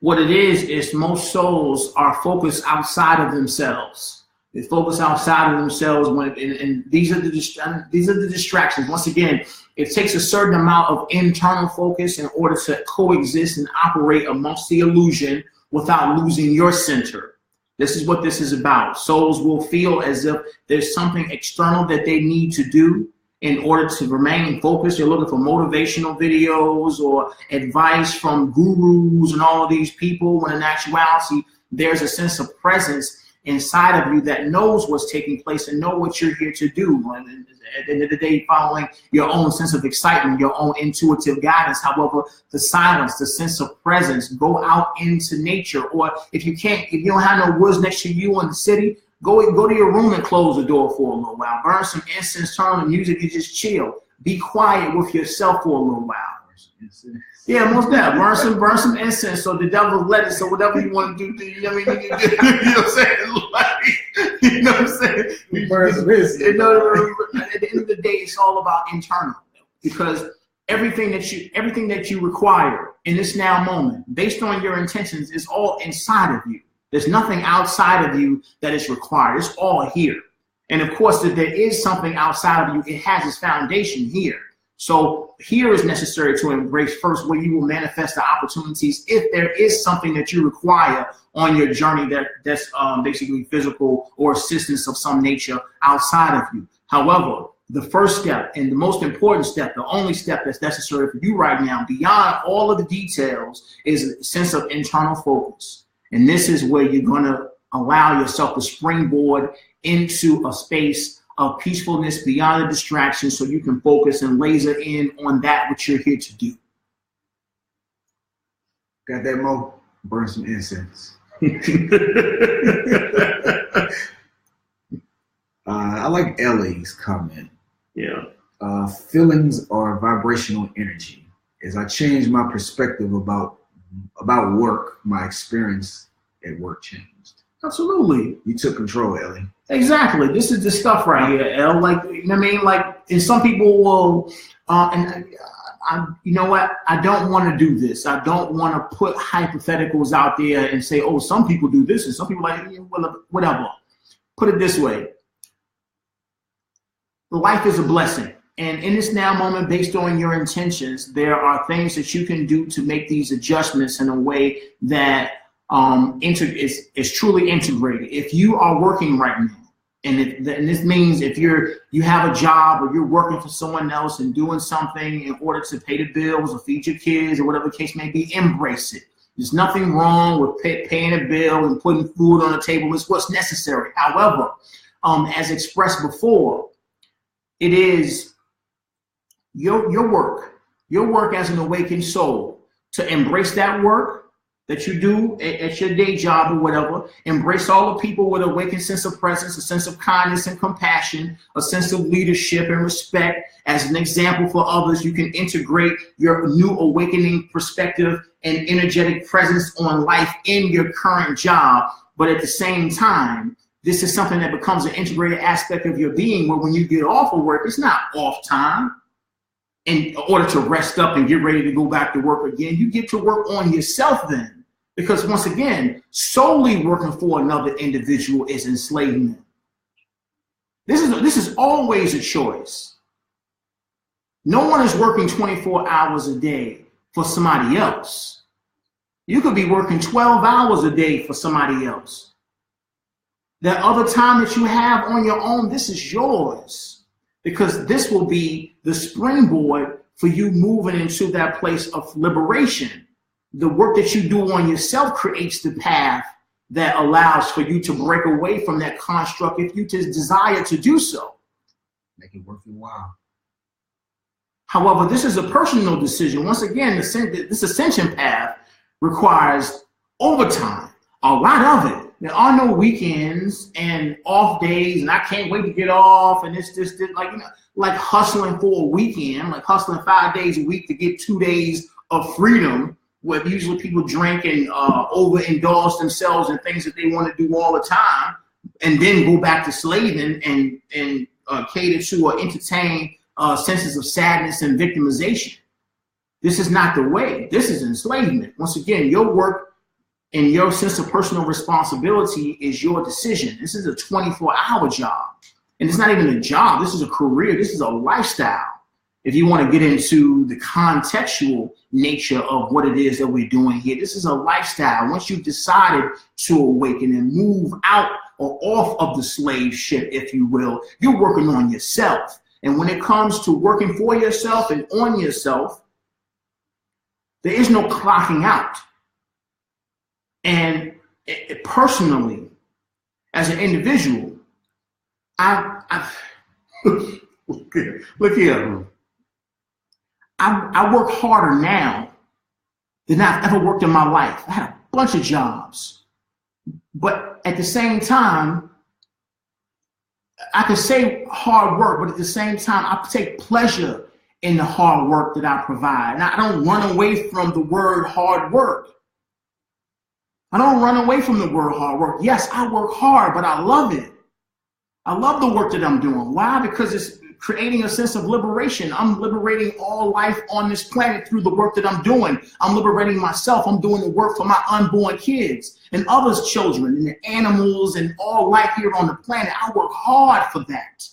what it is most souls are focused outside of themselves. They focus outside of themselves and these are the distractions. Once again, it takes a certain amount of internal focus in order to coexist and operate amongst the illusion without losing your center. This is what this is about. Souls will feel as if there's something external that they need to do in order to remain focused. You're looking for motivational videos or advice from gurus and all of these people, when in actuality, there's a sense of presence inside of you that knows what's taking place and know what you're here to do. And at the end of the day, following your own sense of excitement, your own intuitive guidance. However, the silence, the sense of presence, go out into nature. Or if you don't have no woods next to you in the city, go to your room and close the door for a little while. Burn some incense, turn on the music, and just chill. Be quiet with yourself for a little while. Yeah, most definitely. Burn some incense so the devil's lettuce or whatever you want to do. You know what I'm saying? Like, you know what I'm saying? Burn some incense. At the end of the day, it's all about internal, because everything that you require in this now moment, based on your intentions, is all inside of you. There's nothing outside of you that is required. It's all here. And of course, if there is something outside of you, it has its foundation here. So here is necessary to embrace first, where you will manifest the opportunities if there is something that you require on your journey that's basically physical or assistance of some nature outside of you. However, the first step and the most important step, the only step that's necessary for you right now, beyond all of the details, is a sense of internal focus. And this is where you're going to allow yourself to springboard into a space of peacefulness beyond the distractions, so you can focus and laser in on that which you're here to do. Got that, Mo? Burn some incense. I like Ellie's comment. Yeah. Feelings are vibrational energy. As I changed my perspective about work, my experience at work changed. Absolutely. You took control, Ellie. Exactly. This is the stuff right here, El. Like, you know what I mean? Like, and some people will, you know what? I don't want to do this. I don't want to put hypotheticals out there and say, oh, some people do this and some people like, yeah, whatever. Put it this way. Life is a blessing. And in this now moment, based on your intentions, there are things that you can do to make these adjustments in a way that is truly integrated. If you are working right now, and this means if you have a job or you're working for someone else and doing something in order to pay the bills or feed your kids or whatever the case may be, embrace it. There's nothing wrong with paying a bill and putting food on the table. It's what's necessary. However, as expressed before, it is your work as an awakened soul to embrace that work that you do at your day job or whatever. Embrace all the people with an awakened sense of presence, a sense of kindness and compassion, a sense of leadership and respect. As an example for others, you can integrate your new awakening perspective and energetic presence on life in your current job. But at the same time, this is something that becomes an integrated aspect of your being, where when you get off of work, it's not off time in order to rest up and get ready to go back to work again. You get to work on yourself then. Because once again, solely working for another individual is enslavement. This is always a choice. No one is working 24 hours a day for somebody else. You could be working 12 hours a day for somebody else. That other time that you have on your own, this is yours. Because this will be the springboard for you moving into that place of liberation. The work that you do on yourself creates the path that allows for you to break away from that construct if you just desire to do so. Make it worth your while. However, this is a personal decision. Once again, this ascension path requires overtime, a lot of it. There are no weekends and off days, and I can't wait to get off. And it's just like, you know, like hustling for a weekend, like hustling 5 days a week to get 2 days of freedom, where usually people drink and overindulge themselves in things that they want to do all the time, and then go back to slaving and cater to or entertain senses of sadness and victimization. This is not the way. This is enslavement. Once again, your work and your sense of personal responsibility is your decision. This is a 24-hour job. And it's not even a job. This is a career. This is a lifestyle. If you want to get into the contextual nature of what it is that we're doing here, this is a lifestyle. Once you've decided to awaken and move out or off of the slave ship, if you will, you're working on yourself. And when it comes to working for yourself and on yourself, there is no clocking out. And personally, as an individual, look here. I work harder now than I've ever worked in my life. I had a bunch of jobs. But at the same time, I could say hard work, but at the same time, I take pleasure in the hard work that I provide. And I don't run away from the word hard work. I don't run away from the word hard work. Yes, I work hard, but I love it. I love the work that I'm doing. Why? Because it's creating a sense of liberation. I'm liberating all life on this planet through the work that I'm doing. I'm liberating myself. I'm doing the work for my unborn kids and others' children and the animals and all life here on the planet. I work hard for that.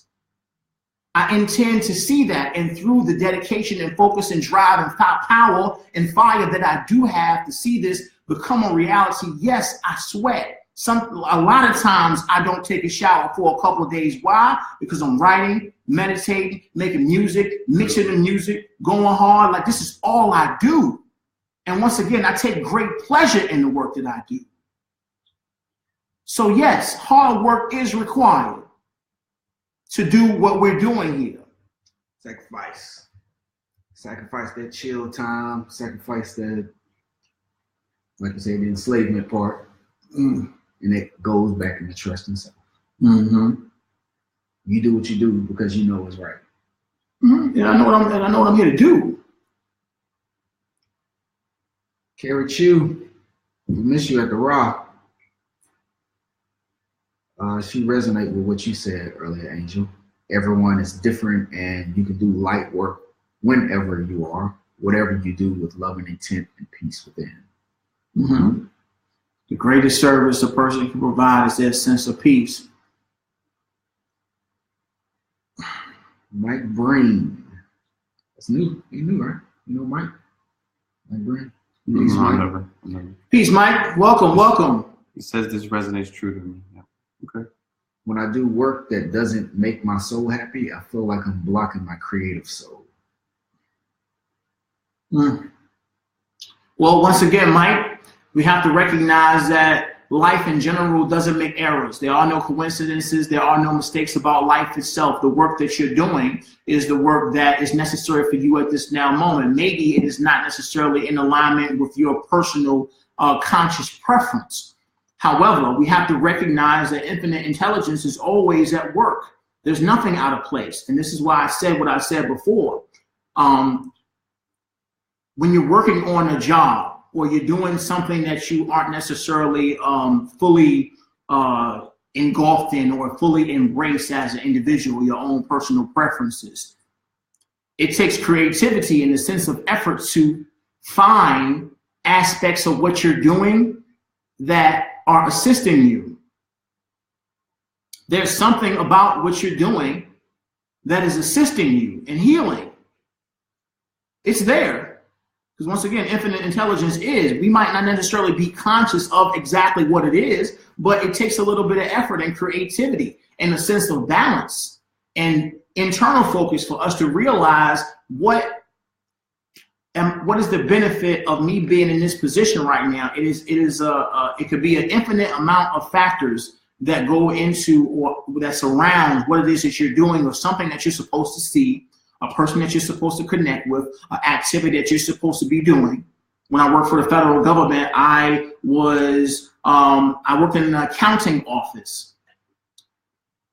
I intend to see that, and through the dedication and focus and drive and power and fire that I do have to see this become a reality. Yes, I sweat. A lot of times I don't take a shower for a couple of days. Why? Because I'm writing, meditating, making music, mixing the music, going hard. Like, this is all I do. And once again, I take great pleasure in the work that I do. So yes, hard work is required to do what we're doing here. Sacrifice that chill time, sacrifice that, like you said, the enslavement part. And it goes back into trusting self. Mm-hmm. You do what you do because you know it's right. Mm-hmm. And I know what I'm here to do. Carrie Chu, we miss you at the Rock. She resonated with what you said earlier, Angel. Everyone is different, and you can do light work whenever you are, whatever you do with love and intent and peace within. Mm-hmm. The greatest service a person can provide is their sense of peace. Mike Breen. That's new. You knew, right? You know Mike? Mike Breen. Peace, Mike. Peace, Mike. Welcome. He says this resonates true to me. Yeah. Okay. When I do work that doesn't make my soul happy, I feel like I'm blocking my creative soul. Well, once again, Mike, we have to recognize that life in general doesn't make errors. There are no coincidences. There are no mistakes about life itself. The work that you're doing is the work that is necessary for you at this now moment. Maybe it is not necessarily in alignment with your personal conscious preference. However, we have to recognize that infinite intelligence is always at work. There's nothing out of place. And this is why I said what I said before. When you're working on a job, or you're doing something that you aren't necessarily fully engulfed in or fully embraced as an individual, your own personal preferences. It takes creativity and a sense of effort to find aspects of what you're doing that are assisting you. There's something about what you're doing that is assisting you in healing. It's there. Because once again, infinite intelligence we might not necessarily be conscious of exactly what it is, but it takes a little bit of effort and creativity and a sense of balance and internal focus for us to realize what is the benefit of me being in this position right now. It could be an infinite amount of factors that go into or that surround what it is that you're doing, or something that you're supposed to see, a person that you're supposed to connect with, an activity that you're supposed to be doing. When I worked for the federal government, I worked in an accounting office.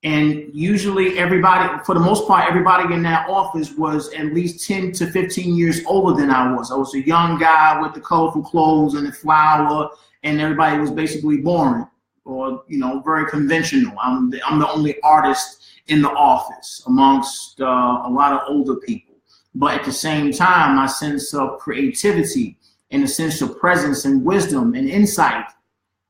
And usually for the most part, everybody in that office was at least 10 to 15 years older than I was. I was a young guy with the colorful clothes and the flower, and everybody was basically boring or, very conventional. I'm the only artist in the office amongst a lot of older people. But at the same time, my sense of creativity and a sense of presence and wisdom and insight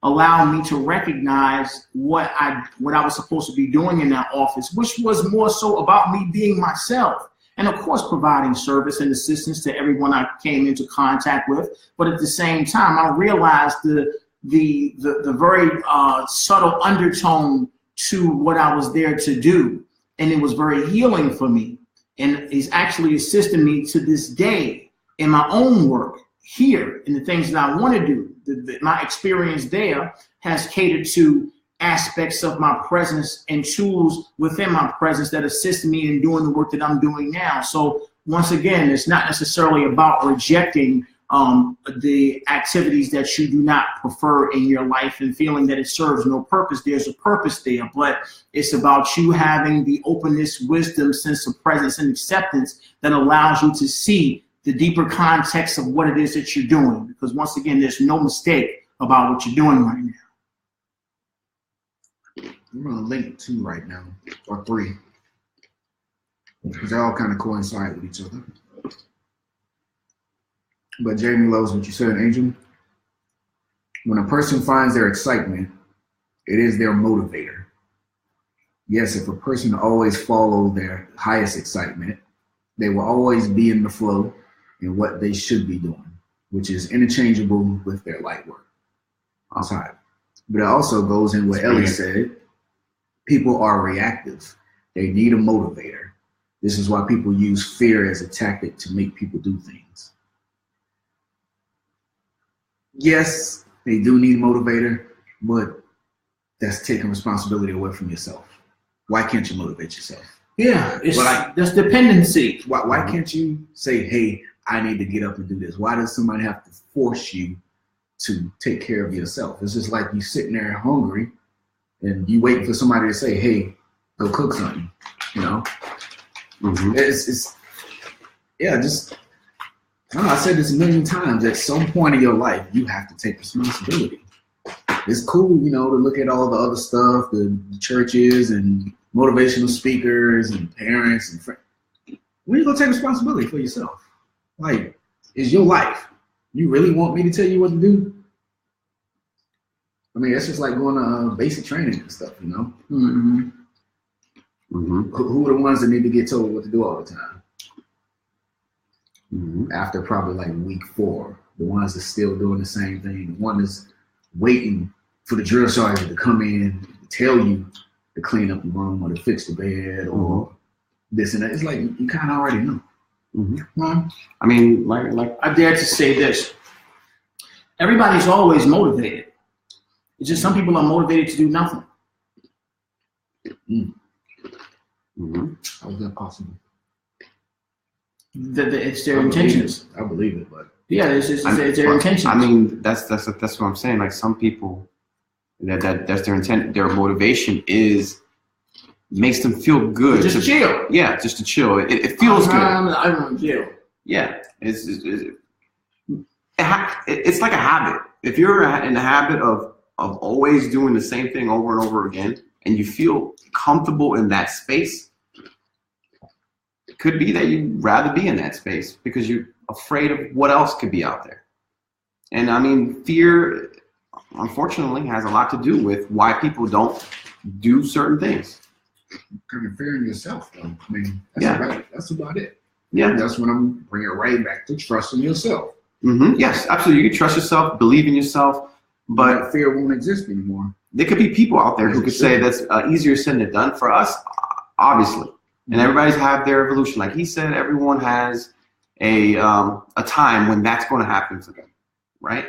allowed me to recognize what I was supposed to be doing in that office, which was more so about me being myself. And of course, providing service and assistance to everyone I came into contact with. But at the same time, I realized the very subtle undertone to what I was there to do. And it was very healing for me. And it's actually assisting me to this day in my own work here and the things that I want to do. My experience there has catered to aspects of my presence and tools within my presence that assist me in doing the work that I'm doing now. So once again, it's not necessarily about rejecting the activities that you do not prefer in your life and feeling that it serves no purpose. There's a purpose there, but it's about you having the openness, wisdom, sense of presence, and acceptance that allows you to see the deeper context of what it is that you're doing. Because once again, there's no mistake about what you're doing right now. I'm going to link 2 right now, or 3, because they all kind of coincide with each other. But Jamie loves what you said, Angel. When a person finds their excitement, it is their motivator. Yes, if a person always follows their highest excitement, they will always be in the flow in what they should be doing, which is interchangeable with their light work outside. But it also goes in what Ellie said. People are reactive. They need a motivator. This is why people use fear as a tactic to make people do things. Yes, they do need a motivator, but that's taking responsibility away from yourself. Why can't you motivate yourself? Yeah, that's dependency. Why can't you say, hey, I need to get up and do this? Why does somebody have to force you to take care of yourself? It's just like you sitting there hungry and you waiting for somebody to say, hey, go cook something, you know? Mm-hmm. I said this a million times. At some point in your life, you have to take responsibility. It's cool, you know, to look at all the other stuff, the churches and motivational speakers and parents and friends. When you gonna take responsibility for yourself? Like, it's your life. You really want me to tell you what to do? I mean, that's just like going to basic training and stuff, you know? Mm-hmm. Mm-hmm. Who are the ones that need to get told what to do all the time? Mm-hmm. After probably like week 4, the ones that's still doing the same thing, the one that's waiting for the drill sergeant to come in and tell you to clean up the room or to fix the bed or this and that. It's like you kind of already know. Mm-hmm. I mean, like I dare to say this. Everybody's always motivated. It's just some people are motivated to do nothing. Mm-hmm. How is that possible? It's their intentions. I believe it, but yeah, it's their intentions. I mean, that's what I'm saying. Like some people, that's their intent. Their motivation makes them feel good. Just to chill. Yeah, just to chill. It feels good. I don't chill. Yeah, it's like a habit. If you're in the habit of always doing the same thing over and over again, and you feel comfortable in that space, it could be that you'd rather be in that space because you're afraid of what else could be out there. And I mean, fear, unfortunately, has a lot to do with why people don't do certain things. Kind of fearing yourself, though. I mean, that's about it. Yeah. And that's when I'm bringing it right back to trusting yourself. Mm-hmm. Yes, absolutely. You can trust yourself, believe in yourself, but that fear won't exist anymore. There could be people out there who could say that's easier said than done. For us, obviously, and everybody's have their evolution. Like he said, everyone has a time when that's going to happen for them, right?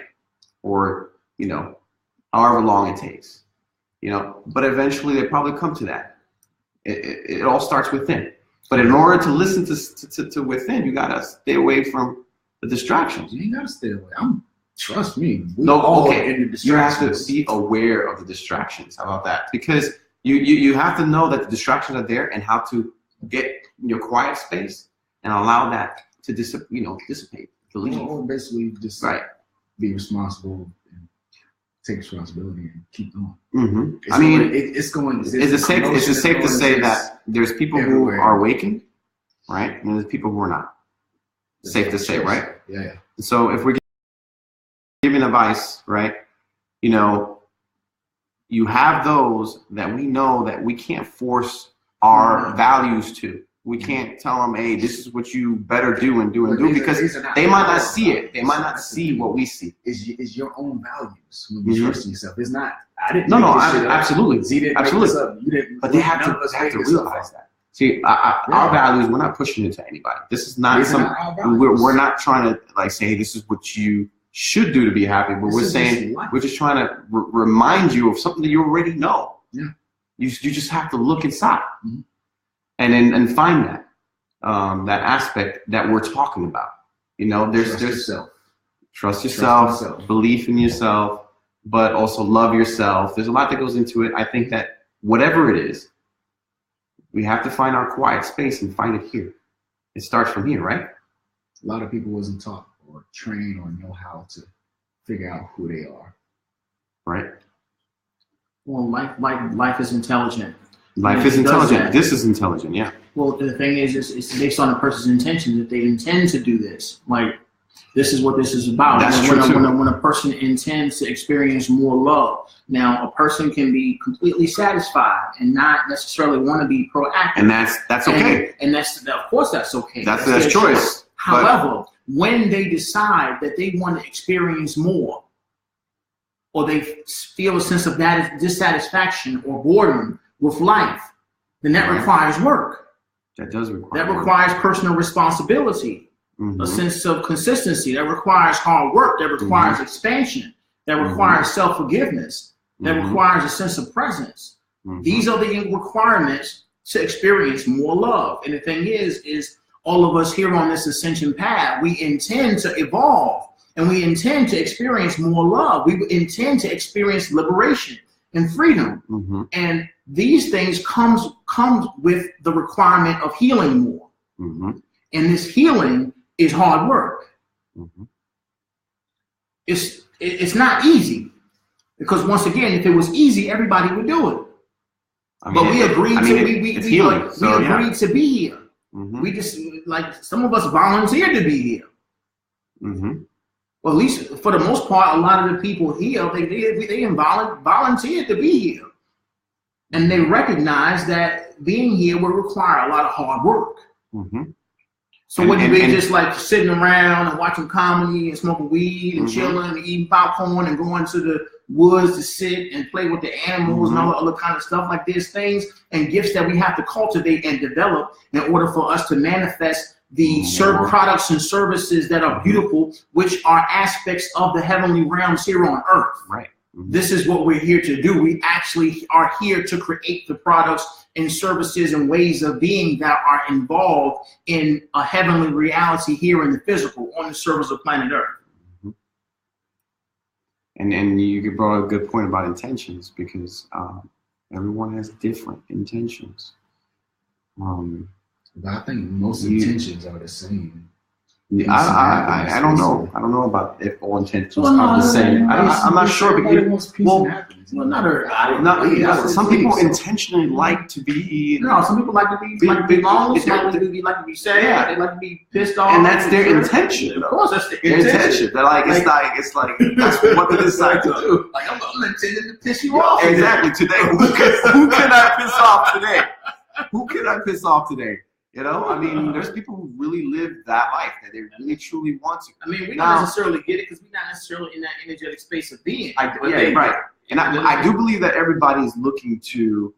Or however long it takes, But eventually, they probably come to that. It all starts within. But in order to listen to within, you gotta stay away from the distractions. You ain't gotta stay away. Trust me. You have to be aware of the distractions. How about that? Because you have to know that the distractions are there and how to get your quiet space and allow that to dissipate, to leave. Or basically just be responsible and take responsibility and keep going. Mm-hmm. It's safe to say that there's people who are waking, right? And there's people who are not. Safe to say, right? Yeah. So if we're giving advice, right, you know, you have those that we know that we can't force our values to. We can't tell them, hey, this is what you better do and do and do, because they might not see it. They might not see what we see. It's your own values when you trust yourself. It's not. I didn't. Absolutely. But they have to realize that. See, our values, we're not pushing it to anybody. This is not we're not trying to like say, hey, this is what you should do to be happy. But we're saying, we're just trying to remind you of something that you already know. Yeah. You just have to look inside and find that aspect that we're talking about. You know, there's trust yourself, belief in yourself, but also love yourself. There's a lot that goes into it. I think that whatever it is, we have to find our quiet space and find it here. It starts from here, right? A lot of people wasn't taught or trained or know how to figure out who they are. Right. Well, life is intelligent. Life is intelligent. This is intelligent, yeah. Well, the thing is, it's based on a person's intentions. If they intend to do this, like, this is what this is about. That's true too. When a person intends to experience more love, now a person can be completely satisfied and not necessarily want to be proactive. And that's okay. And that's, of course, that's okay. That's their choice. However, when they decide that they want to experience more, or they feel a sense of dissatisfaction or boredom with life, then that requires work. That does require That requires personal responsibility. A sense of consistency. That requires hard work. That requires expansion. That requires self-forgiveness. That requires a sense of presence. These are the requirements to experience more love. And the thing is all of us here on this ascension path, we intend to evolve and we intend to experience more love. We intend to experience liberation and freedom. And these things comes with the requirement of healing more. And this healing is hard work. It's not easy, because once again, if it was easy, everybody would do it. But we agreed to be here. We just, like, some of us volunteered to be here. Well, at least for the most part, a lot of the people here, they volunteered to be here, and they recognize that being here will require a lot of hard work. So would you be just like sitting around and watching comedy and smoking weed and chilling and eating popcorn and going to the woods to sit and play with the animals and all the other kind of stuff? Like, there's things and gifts that we have to cultivate and develop in order for us to manifest the products and services that are beautiful, which are aspects of the heavenly realms here on earth. Right. This is what we're here to do. We actually are here to create the products and services and ways of being that are involved in a heavenly reality here in the physical, on the surface of planet Earth. And you brought up a good point about intentions, because everyone has different intentions. But I think most intentions are the same. I don't know. I don't know about if all intentions are the same. I'm not sure. Because, some people intentionally like to be. No, some people like to be lonely. Some people like to be sad. Yeah. They like to be pissed off. And that's their intention. Of course, that's their intention. They're like, it's like that's what they decide to do. Like, I'm intending to piss you off. Exactly. Today, who can I piss off today? Who can I piss off today? You know, I mean, there's people who really live that life, that they really truly want to. I mean, we don't necessarily get it because we're not necessarily in that energetic space of being. Right. And I do believe that everybody's looking to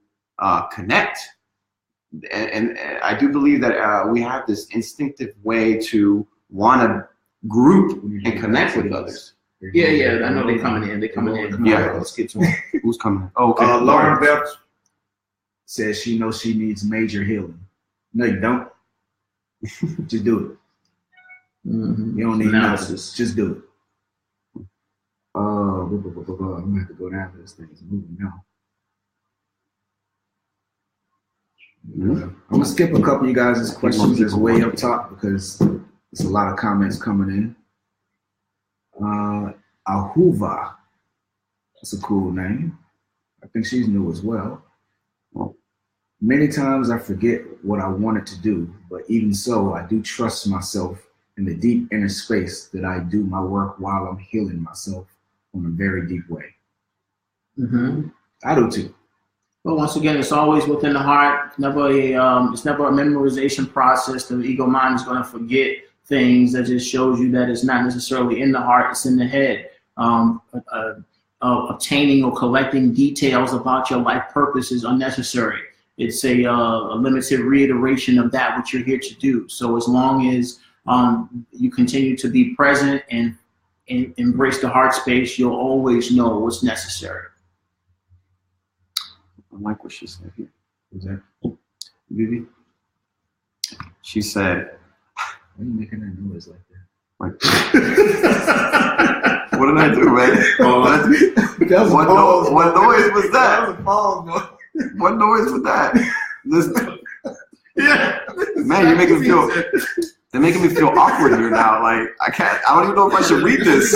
connect. And I do believe that we have this instinctive way to want to group and connect with others. Yeah. I know they're coming in. Yeah. Let's get to them. Who's coming in? Oh, okay. Lauren Bell says she knows she needs major healing. No, you don't. Just do it. You don't need analysis. Just do it. I'm gonna have to go down to this thing. It's moving now. I'm gonna skip a couple of you guys' questions that's way up top because there's a lot of comments coming in. Ahuva. That's a cool name. I think she's new as well. Many times I forget what I wanted to do, but even so, I do trust myself in the deep inner space that I do my work while I'm healing myself in a very deep way. Mm-hmm. I do too. But once again, it's always within the heart. It's never a memorization process. The ego mind is going to forget things. That just shows you that it's not necessarily in the heart, it's in the head. Obtaining or collecting details about your life purpose is unnecessary. It's a limited reiteration of that which you're here to do. So as long as you continue to be present and embrace the heart space, you'll always know what's necessary. I like what she said here. Who's that? Vivi? She said, why are you making that noise like that? Like, what did I do, man? What noise was that? That was a pause, bro. What noise was that? Listen, man, you're making me feel. They're making me feel awkward here now. Like I don't even know if I should read this.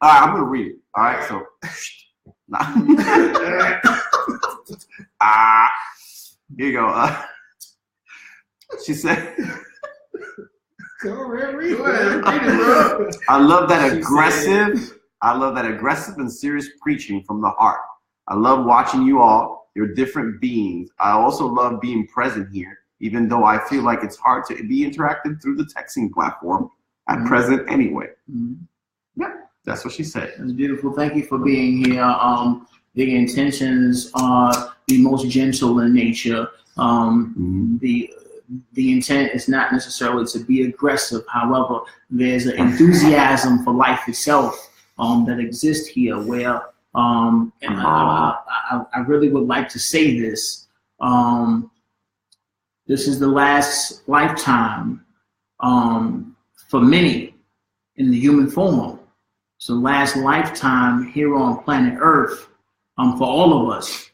All right, I'm gonna read it. All right, so. Here you go. She said. Go ahead, read it, bro. I love that aggressive. I love that aggressive and serious preaching from the heart. I love watching you all. You're different beings. I also love being present here, even though I feel like it's hard to be interactive through the texting platform at present anyway. Mm-hmm. Yeah, that's what she said. That's beautiful. Thank you for being here. The intentions are the most gentle in nature. The intent is not necessarily to be aggressive. However, there's an enthusiasm for life itself that exists here where, and I really would like to say this, this is the last lifetime for many in the human form. It's the last lifetime here on planet Earth for all of us,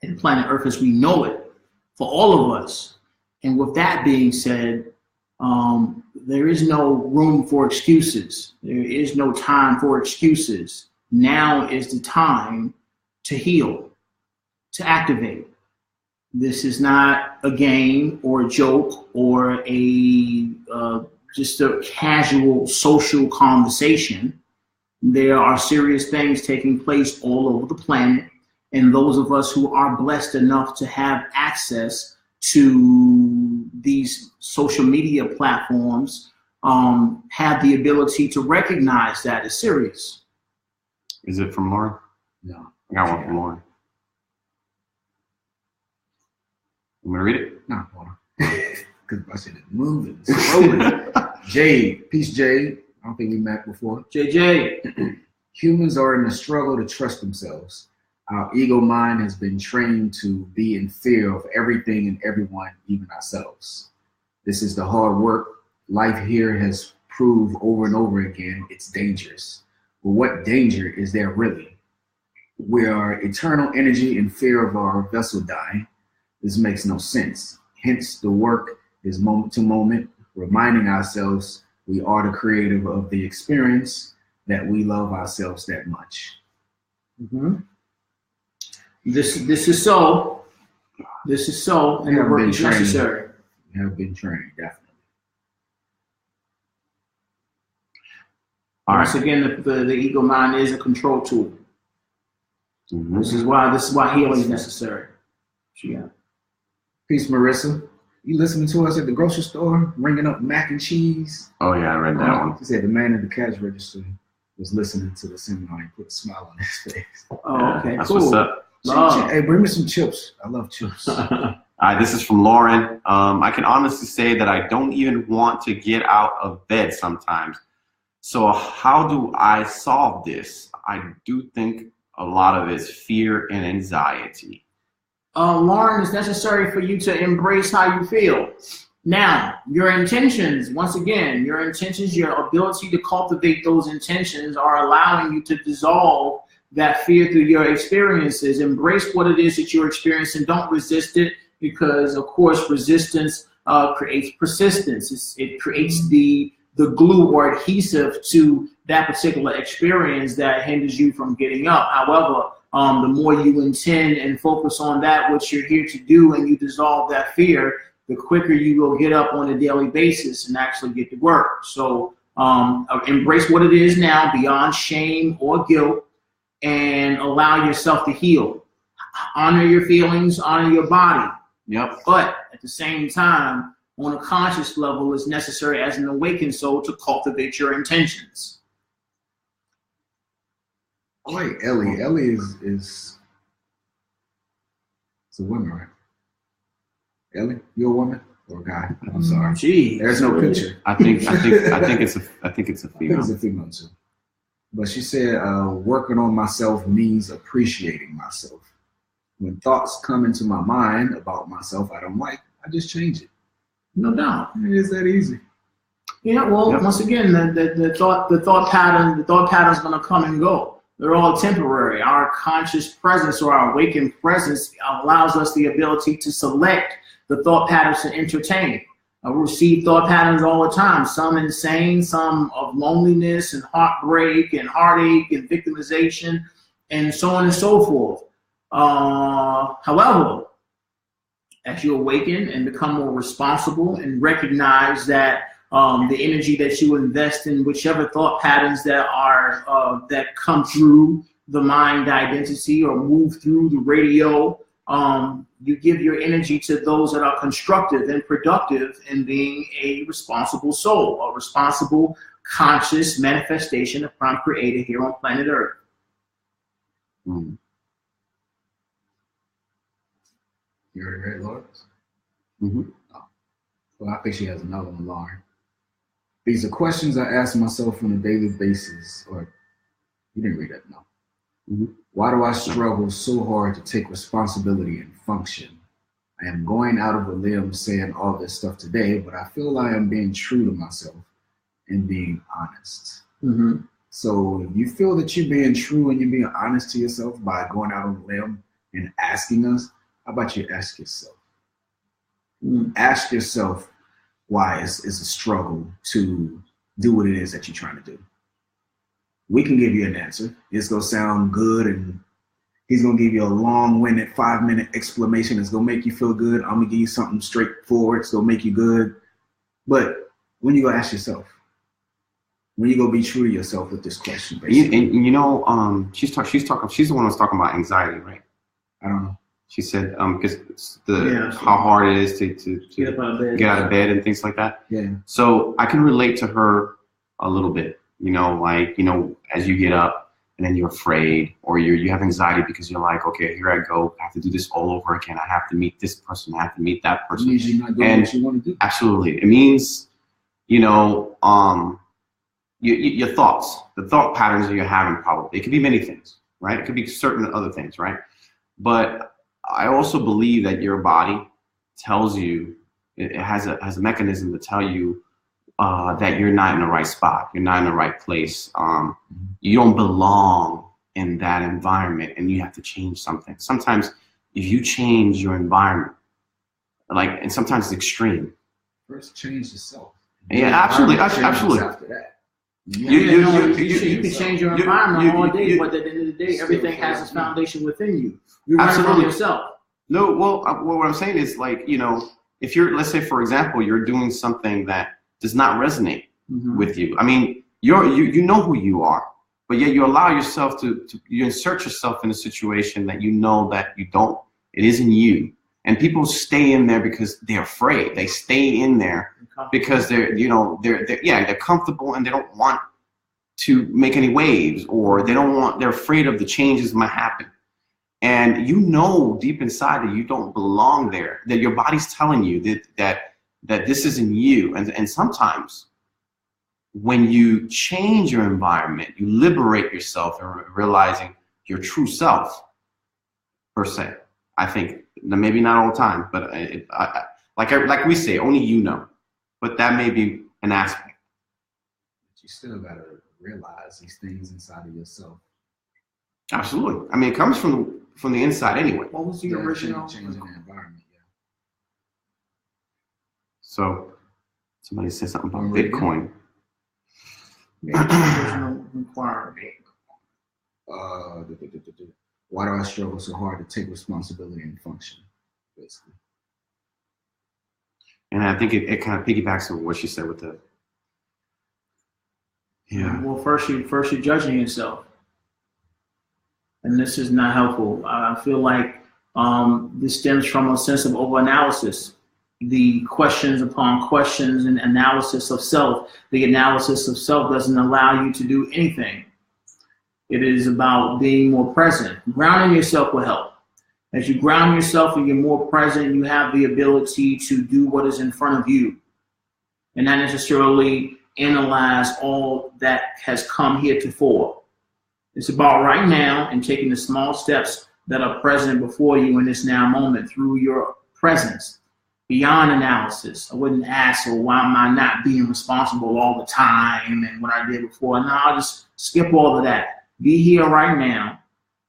and planet Earth as we know it, for all of us. And with that being said, there is no room for excuses. There is no time for excuses. Now is the time to heal, to activate. This is not a game or a joke or just a casual social conversation. There are serious things taking place all over the planet. And those of us who are blessed enough to have access to these social media platforms have the ability to recognize that as serious. Is it from Lauren? No. I got one from Lauren. You want me to read it? No, Lauren. Because I said it's moving, it's rolling. Jade, peace, Jade. I don't think we met before. JJ. Humans are in a struggle to trust themselves. Our ego mind has been trained to be in fear of everything and everyone, even ourselves. This is the hard work. Life here has proved over and over again it's dangerous. But what danger is there really? We are eternal energy in fear of our vessel dying. This makes no sense. Hence, the work is moment to moment, reminding ourselves we are the creator of the experience, that we love ourselves that much. Mm-hmm. This is so. This is so, and the work is necessary. You have been trained, definitely. Once again, the ego mind is a control tool. Mm-hmm. This is why healing is necessary. Yeah. Peace, Marissa. You listening to us at the grocery store, ringing up mac and cheese? Oh yeah, I read that one. She said the man at the cash register was listening to the seminar and put a smile on his face. Oh, okay, that's cool. What's up. Hey, bring me some chips. I love chips. All right, this is from Lauren. I can honestly say that I don't even want to get out of bed sometimes. So how do I solve this? I do think a lot of it's fear and anxiety. Lauren, it's necessary for you to embrace how you feel. Now, your intentions, once again, your intentions, your ability to cultivate those intentions are allowing you to dissolve that fear through your experiences. Embrace what it is that you're experiencing. Don't resist it, because, of course, resistance creates persistence. It creates the glue or adhesive to that particular experience that hinders you from getting up. However, the more you intend and focus on that, what you're here to do, and you dissolve that fear, the quicker you will get up on a daily basis and actually get to work. So embrace what it is now beyond shame or guilt and allow yourself to heal. Honor your feelings, honor your body. Yep. But at the same time, on a conscious level, it's necessary as an awakened soul to cultivate your intentions. I like Ellie. Ellie is a woman, right? Ellie, you a woman or a guy? I'm sorry. Gee, there's no picture. I think it's a female. I think it's a female too. But she said, working on myself means appreciating myself. When thoughts come into my mind about myself I don't like, I just change it. No doubt. It is that easy. Yeah, well, once again, the thought pattern is going to come and go. They're all temporary. Our conscious presence or our awakened presence allows us the ability to select the thought patterns to entertain. We receive thought patterns all the time, some insane, some of loneliness and heartbreak and heartache and victimization and so on and so forth. However, as you awaken and become more responsible and recognize that the energy that you invest in whichever thought patterns that are that come through the mind identity or move through the radio, you give your energy to those that are constructive and productive in being a responsible soul, a responsible conscious manifestation of Prime Creator here on planet Earth. Mm. You already read Laura's? Mm-hmm. Oh. Well, I think she has another one, Lauren. These are questions I ask myself on a daily basis. Or you didn't read that, no. Mm-hmm. Why do I struggle so hard to take responsibility and function? I am going out of a limb saying all this stuff today, but I feel I am being true to myself and being honest. Mm-hmm. So if you feel that you're being true and you're being honest to yourself by going out on a limb and asking us, how about you ask yourself? Ask yourself why it's a struggle to do what it is that you're trying to do. We can give you an answer. It's going to sound good, and he's going to give you a long-winded 5-minute explanation. It's going to make you feel good. I'm going to give you something straightforward. It's going to make you good. But when you go ask yourself, when you go be true to yourself with this question, basically. And you know, she's the one who's talking about anxiety, right? I don't know. She said, because how hard it is to get out of bed and things like that. Yeah. So I can relate to her a little bit, you know, like, you know, as you get up and then you're afraid or you have anxiety because you're like, okay, here I go. I have to do this all over again. I have to meet this person. I have to meet that person. It means you're not doing what you want to do. Absolutely. It means, you know, your thoughts, the thought patterns that you're having probably. It could be many things, right? It could be certain other things, right? But I also believe that your body tells you, it has a mechanism to tell you that you're not in the right spot. You're not in the right place. You don't belong in that environment and you have to change something. Sometimes if you change your environment, and sometimes it's extreme. First change yourself. Yeah, absolutely. Absolutely. After that. You can change your environment all day, but at the end of the day, everything has its foundation within you. You run it from yourself. No, well, what I'm saying is, like, you know, if you're, let's say, for example, you're doing something that does not resonate with you. I mean, you know who you are, but yet you allow yourself you insert yourself in a situation that you know that you don't. It isn't you. And people stay in there because they're afraid. They stay in there because they're comfortable and they don't want to make any waves, or they're afraid of the changes that might happen. And you know deep inside that you don't belong there, that your body's telling you that this isn't you. And sometimes when you change your environment, you liberate yourself and realizing your true self, per se. I think, maybe not all the time, but like we say, only you know. But that may be an aspect. But you still gotta realize these things inside of yourself. Absolutely. I mean, it comes from the inside anyway. What was the original? Changing the environment, yeah. So, somebody said something about Bitcoin. Original inquiry. Why do I struggle so hard to take responsibility and function? Basically. And I think it kind of piggybacks on what she said with the. Yeah. Well, first you're judging yourself, and this is not helpful. I feel like this stems from a sense of overanalysis. The questions upon questions and analysis of self. The analysis of self doesn't allow you to do anything. It is about being more present. Grounding yourself will help. As you ground yourself and you're more present, you have the ability to do what is in front of you and not necessarily analyze all that has come heretofore. It's about right now and taking the small steps that are present before you in this now moment through your presence, beyond analysis. I wouldn't ask, well, why am I not being responsible all the time and what I did before? No, I'll just skip all of that. Be here right now,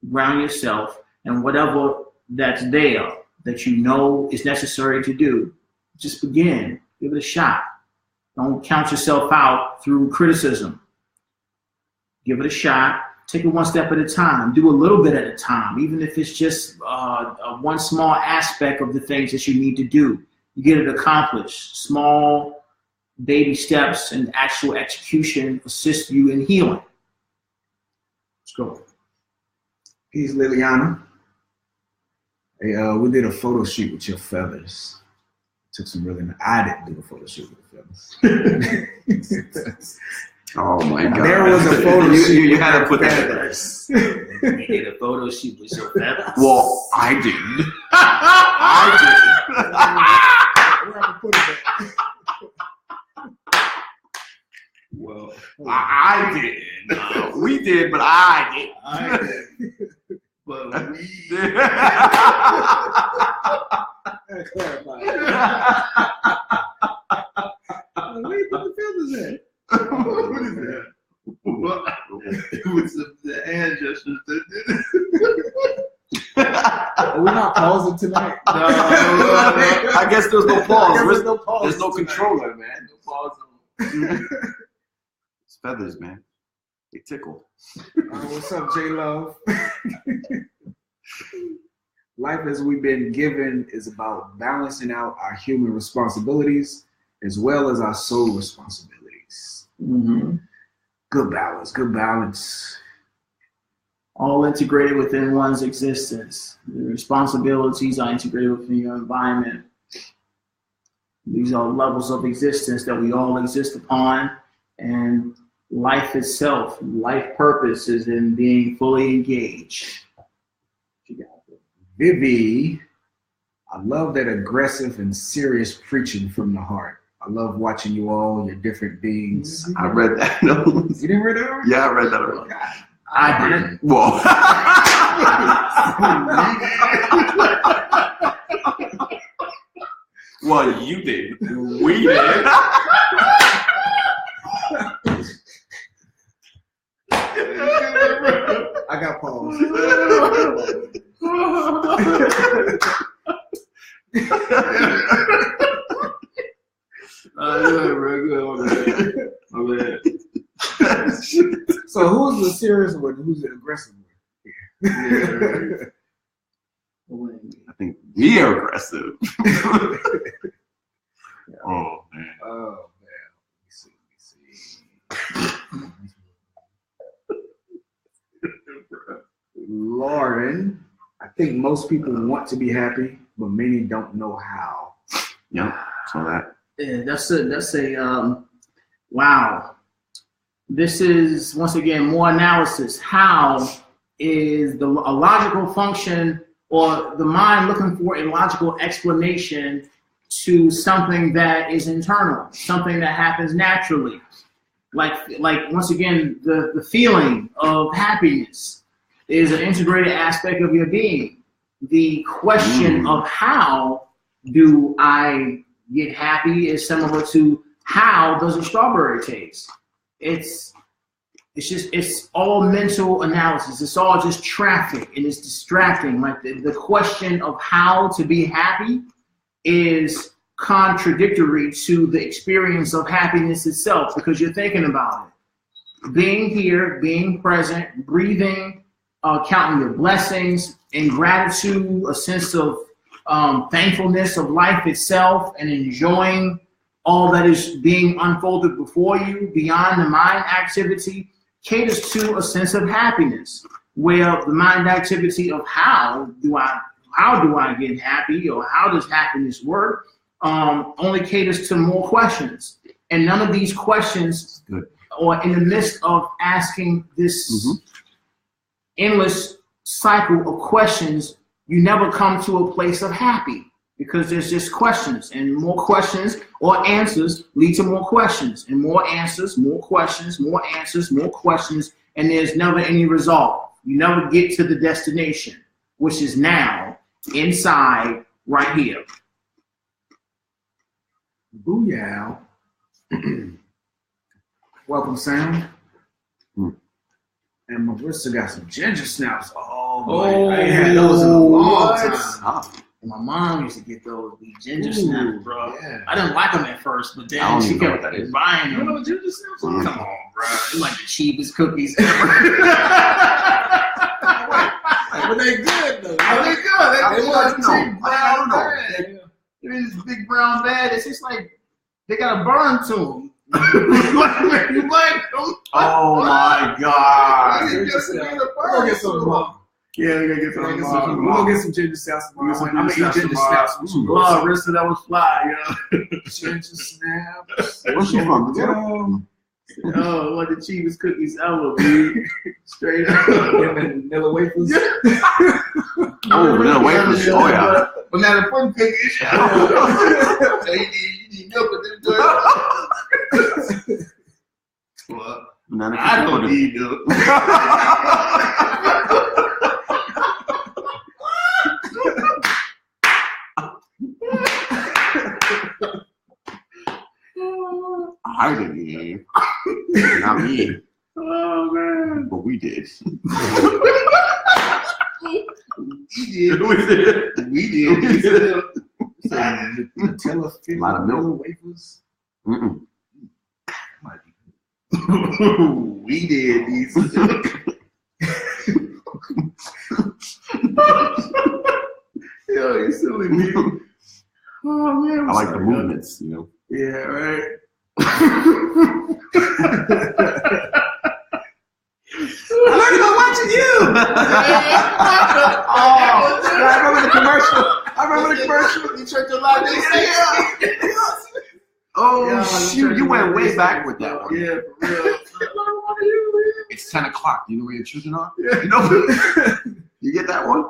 ground yourself, and whatever that's there that you know is necessary to do, just begin, give it a shot. Don't count yourself out through criticism. Give it a shot. Take it one step at a time. Do a little bit at a time, even if it's just one small aspect of the things that you need to do. You get it accomplished. Small baby steps and actual execution assist you in healing. Let's go. Peace, Liliana. Hey, we did a photo shoot with your feathers. Took some really. I didn't do a photo shoot with the feathers. Oh my God! There was a photo shoot. You had to put that. You did a photo shoot with your feathers. Well, I did. Where I put it at? Well, I did. We did, but I did. But we Clarify. Where you put the feathers at? what is that? Well, it was the hand gestures that did it. Are we not pausing tonight? No, I guess there's no pause. There's no pause. There's no controller, man. No pause. It's feathers, man. They tickle. What's up, J-Love? Life as we've been given is about balancing out our human responsibilities as well as our soul responsibilities. Mm-hmm. Good balance, good balance. All integrated within one's existence. The responsibilities are integrated within your environment. These are levels of existence that we all exist upon, and life itself, life purpose is in being fully engaged. Vivi, I love that aggressive and serious preaching from the heart. I love watching you all, your different beings. I read that. You didn't read that one? Yeah, I read that already. I didn't. Whoa. Well, you did. We did. I got pause. So who's the serious one? Who's the aggressive one? I think we are aggressive. Oh man. Oh man. Let me see. Lauren, I think most people want to be happy, but many don't know how. Yep. Saw that. Yeah, that's a wow. This is once again more analysis. How is a logical function or the mind looking for a logical explanation to something that is internal, something that happens naturally? Like once again, the feeling of happiness is an integrated aspect of your being. The question of how do I get happy is similar to how does a strawberry taste? It's all mental analysis. It's all just traffic and it's distracting. Like the question of how to be happy is contradictory to the experience of happiness itself because you're thinking about it. Being here, being present, breathing, counting your blessings, and gratitude, a sense of thankfulness of life itself and enjoying all that is being unfolded before you beyond the mind activity caters to a sense of happiness, where the mind activity of how do I get happy, or how does happiness work, only caters to more questions. And none of these questions, or in the midst of asking this endless cycle of questions, you never come to a place of happy, because there's just questions, and more questions or answers lead to more questions, and more answers, more questions, more answers, more questions, and there's never any resolve. You never get to the destination, which is now inside right here. Booyah. Welcome, Sam. And Marissa got some ginger snaps. Oh, I ain't had those in a long time. And my mom used to get those ginger snaps, bro. Yeah. I didn't like them at first, but then she kept buying them. You know what ginger snaps are? Come on, bro. It's like the cheapest cookies ever. But they good, though. Oh, they good. I don't know. This big brown bag. It's just like they got a burn to them. You like them? Oh my God! We're gonna get some tomorrow. Yeah, we're gonna get some tomorrow. We're gonna get some ginger snaps tomorrow. I'm gonna eat ginger snaps. Oh, Rissa, that was fly, Ginger snaps. Where's she from? Oh, one of the cheapest cookies ever, dude. Straight up. Vanilla wafers. Oh, vanilla wafers. Oh, yeah. Banana pudding cookies. You need milk with them. I don't need milk. I didn't. Not me. Oh, man. But we did. We did. Nutella A lot of milk. Wafers. We did these. Yo, you silly me. Oh man, I like the movements, you know. Yeah, right. I learned about watching you. I remember the commercial. You turned to live. Oh, Yeah, shoot. You went way back with that one. Yeah, for real. It's 10 o'clock. Do you know where your children are? Yeah. You know? You get that one?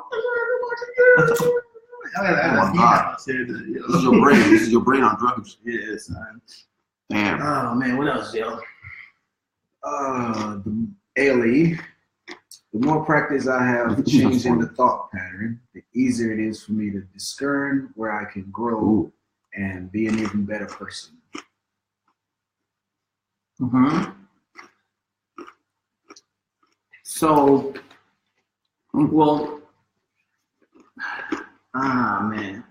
This is your brain. This is your brain on drugs. Yeah, son. Damn. Oh man, what else, yo? The ALE. The more practice I have changing the thought pattern, the easier it is for me to discern where I can grow and be an even better person. So, well, man.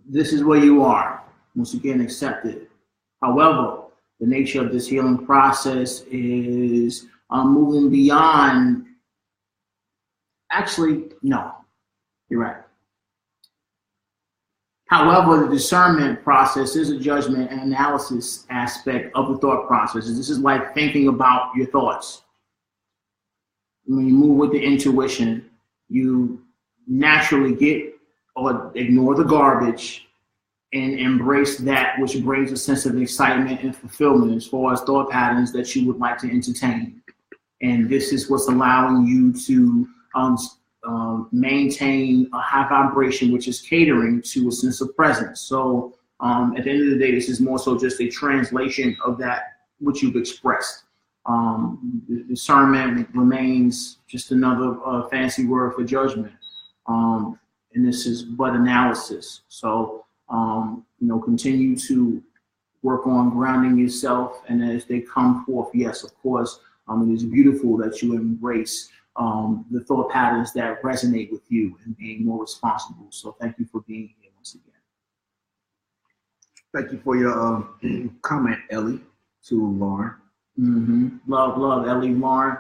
This is where you are. Once again, accept it. However, the nature of this healing process is moving beyond. Actually, no, you're right. However, the discernment process is a judgment and analysis aspect of the thought process. This is like thinking about your thoughts. When you move with the intuition, you naturally get or ignore the garbage and embrace that which brings a sense of excitement and fulfillment as far as thought patterns that you would like to entertain. And this is what's allowing you to maintain a high vibration, which is catering to a sense of presence. So at the end of the day, this is more so just a translation of that which you've expressed. Discernment remains just another fancy word for judgment. And this is but analysis. So, continue to work on grounding yourself. And as they come forth, yes, of course, it is beautiful that you embrace the thought patterns that resonate with you and being more responsible. So thank you for being here once again. Thank you for your comment, Ellie, to Lauren. Love, Ellie, Lauren.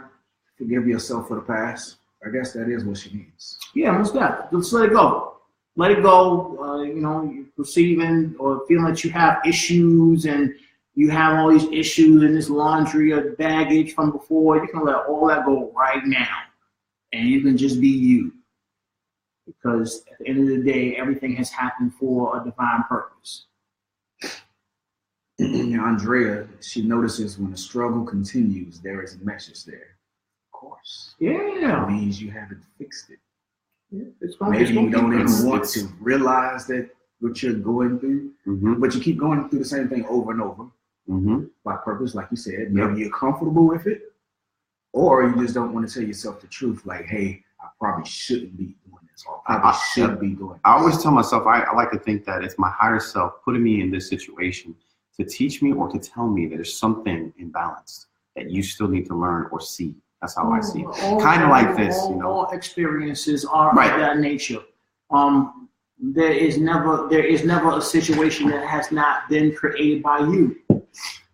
Forgive yourself for the past. I guess that is what she needs. Yeah, most definitely. Just let it go. Let it go. You know, you're perceiving or feeling that you have issues and you have all these issues and this laundry of baggage from before. You can let all that go right now. And you can just be you. Because at the end of the day, everything has happened for a divine purpose. Andrea, she notices when the struggle continues, there is a message there. Of course. Yeah. It means you haven't fixed it. Yeah, maybe you don't even want to realize that what you're going through, but you keep going through the same thing over and over by purpose, like you said. Maybe you're comfortable with it, or you just don't want to tell yourself the truth, like, hey, I probably shouldn't be doing this, or I probably should be doing this. I always tell myself, I like to think that it's my higher self putting me in this situation to teach me or to tell me that there's something imbalanced that you still need to learn or see. That's how I see it. Kind of like this, you know. All experiences are of that nature. There is never a situation that has not been created by you.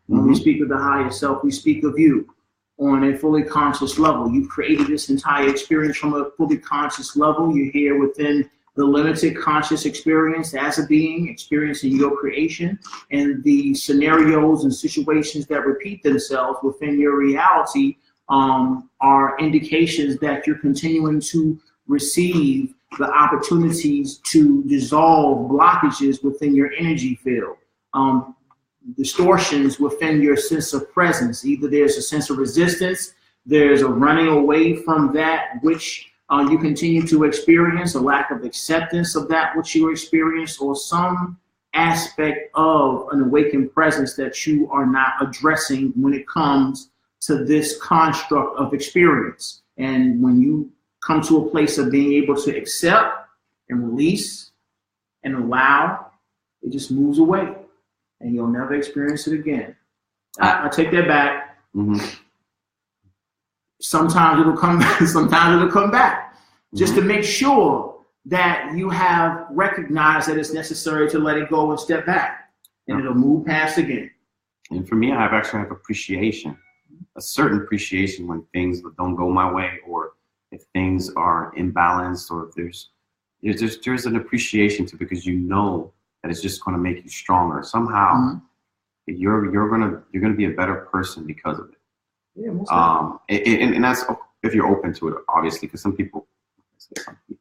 When we speak of the higher self, we speak of you on a fully conscious level. You've created this entire experience from a fully conscious level. You're here within the limited conscious experience as a being, experiencing your creation, and the scenarios and situations that repeat themselves within your reality are indications that you're continuing to receive the opportunities to dissolve blockages within your energy field, distortions within your sense of presence. Either there's a sense of resistance, there's a running away from that which you continue to experience, a lack of acceptance of that which you experience, or some aspect of an awakened presence that you are not addressing when it comes to this construct of experience. And when you come to a place of being able to accept and release and allow, it just moves away and you'll never experience it again. I take that back. Sometimes it'll come back, sometimes it'll come back. Just to make sure that you have recognized that it's necessary to let it go and step back, and it'll move past again. And for me, I actually have appreciation, a certain appreciation when things don't go my way, or if things are imbalanced, or if there's an appreciation to, because you know that it's just going to make you stronger somehow. You're gonna be a better person because of it. Yeah, and that's if you're open to it, obviously, because some people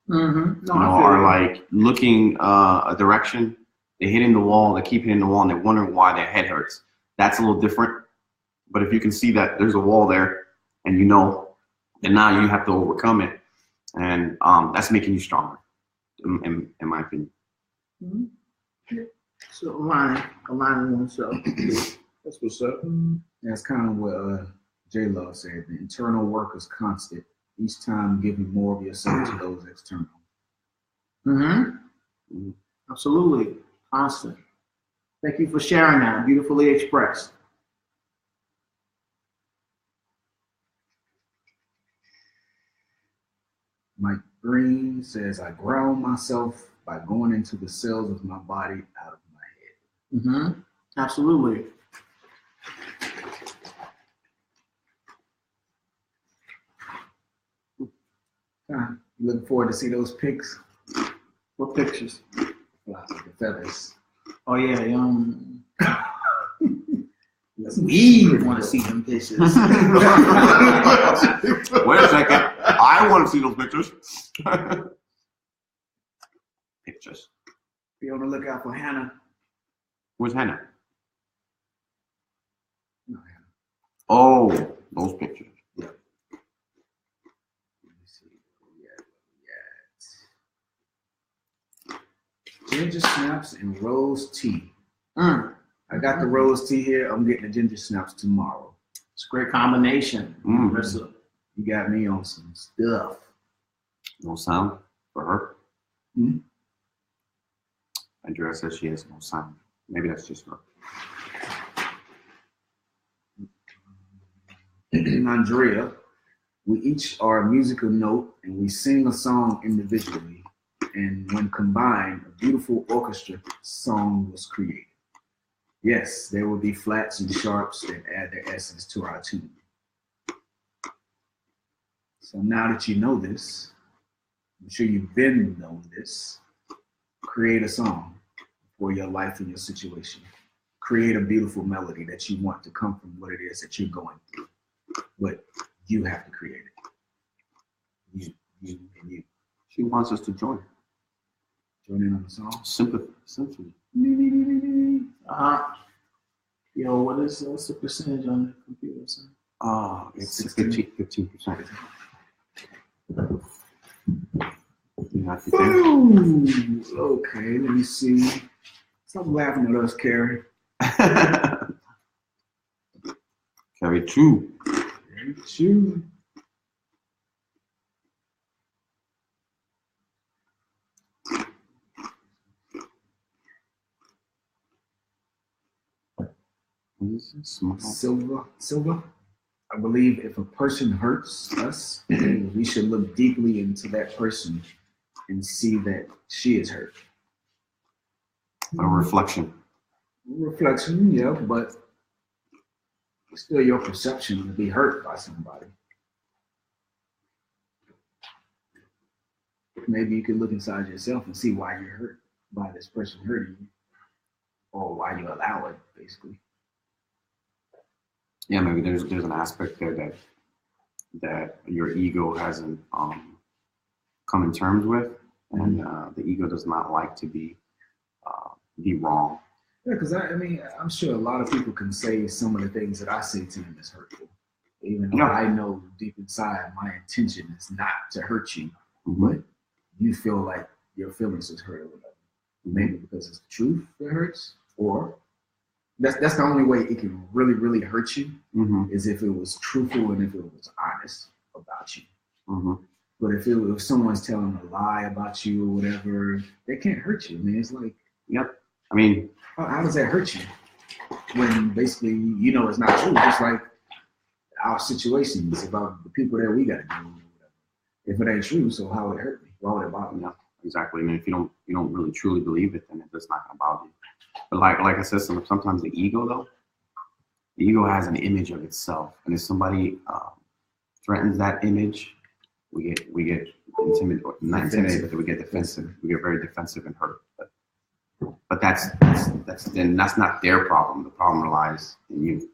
are like looking a direction, they're hitting the wall, they keep hitting the wall, and they're wondering why their head hurts. That's a little different. But if you can see that there's a wall there, and you know, then now you have to overcome it, and that's making you stronger, in my opinion. So aligning oneself. That's what's up. That's kind of what J-Love said. The internal work is constant. Each time giving more of yourself to those external. Absolutely. Constant. Thank you for sharing that. Beautifully expressed. Mike Green says, I ground myself by going into the cells of my body out of my head. Absolutely. Looking forward to see those pics. What pictures? The feathers. Oh yeah, we want to see them pictures. Wait a second. I want to see those pictures. Pictures. Be on the lookout for Hannah. Where's Hannah? No, Hannah. Oh, those pictures. Yeah. Ginger snaps and rose tea. I got the rose tea here. I'm getting the ginger snaps tomorrow. It's a great combination. You got me on some stuff. No sound for her. Andrea says she has no sound. Maybe that's just her. Andrea, we each are a musical note and we sing a song individually. And when combined, a beautiful orchestra song was created. Yes, there will be flats and sharps that add their essence to our tune. So now that you know this, I'm sure you've been known this, create a song for your life and your situation. Create a beautiful melody that you want to come from what it is that you're going through. But you have to create it. You and you. She wants us to join. Join in on the song. Symphony. Yo, what's the percentage on the computer? It's 15%. Boom! Okay, let me see. Stop laughing at us, Carrie. Carry two. Carrie two. Silver. I believe if a person hurts us, we should look deeply into that person and see that she is hurt. A reflection. Reflection, yeah, but it's still your perception to be hurt by somebody. Maybe you could look inside yourself and see why you're hurt by this person hurting you, or why you allow it, basically. Yeah, maybe there's an aspect there that your ego hasn't come in terms with, and the ego does not like to be wrong. Yeah, because I'm sure a lot of people can say some of the things that I say to them is hurtful, even though I know deep inside my intention is not to hurt you, but you feel like your feelings is hurt or whatever. Maybe because it's the truth that hurts, or that's the only way it can really, really hurt you is if it was truthful and if it was honest about you. But if someone's telling a lie about you or whatever, they can't hurt you. I mean, it's like, I mean, how does that hurt you when basically you know it's not true? Just like our situations about the people that we got to do. If it ain't true, so how would it hurt me? Why would it bother me? Yeah, exactly. I mean, if you don't really truly believe it, then it's not gonna bother you. But like I said, sometimes the ego has an image of itself, and if somebody threatens that image, we get intimidated, or not intimidated, but we get defensive. We get very defensive and hurt. But that's not their problem. The problem lies in you.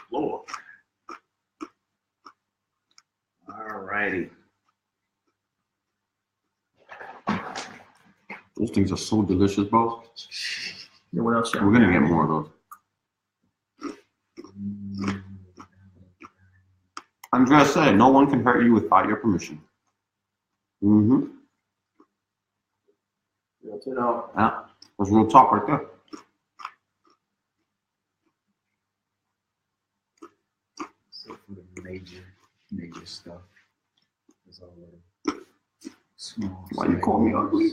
Lord. All righty. Those things are so delicious, bro. Yeah, what else? We're gonna get more of those. Andrea said, "No one can hurt you without your permission." Yeah, that's real talk right there. So for the major stuff, is all the small. Why you call me ugly?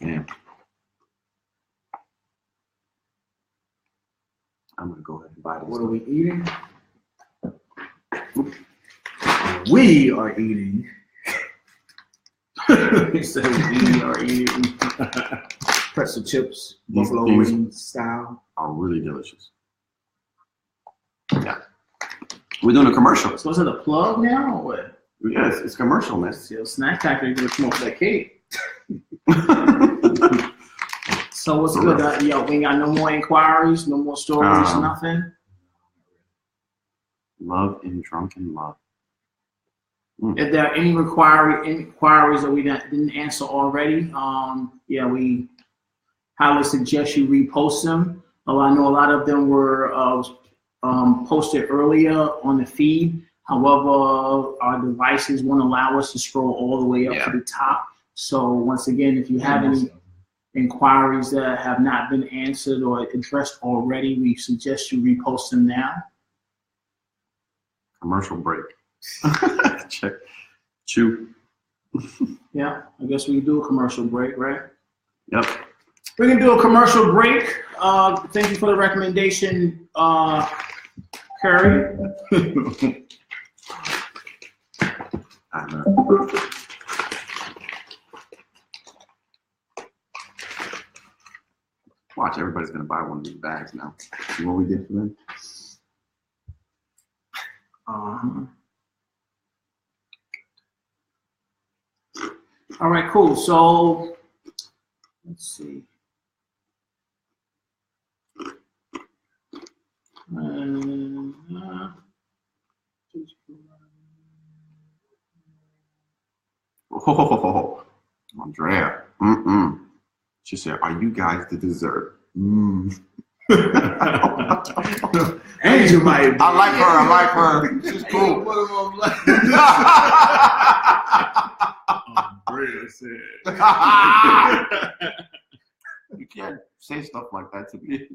Yeah. I'm gonna go ahead and buy this. What are we eating? We are eating. He said we are eating pretzel chips, These buffalo things wing style. are really delicious. Yeah. We're doing a commercial. So is it a plug now or what? Yes, it's commercial, man. Still snack factory gonna come up with that cake. So what's good? Yo, we ain't got no more inquiries, no more stories, nothing. Love and drunken love. If there are any inquiries that we didn't answer already, we highly suggest you repost them. I know a lot of them were posted earlier on the feed. However, our devices won't allow us to scroll all the way up to the top. So once again, if you have any inquiries that have not been answered or addressed already, we suggest you repost them now. Commercial break. Check. Chew. Yeah, I guess we can do a commercial break, right? Yep. We can do a commercial break. Thank you for the recommendation, Curry. Why watch. Everybody's gonna buy one of these bags now. See what we did for them. All right, cool. So let's see. Oh, Andrea. She said, "Are you guys the dessert?" Angel might. I like her. She's cool. You can't say stuff like that to me.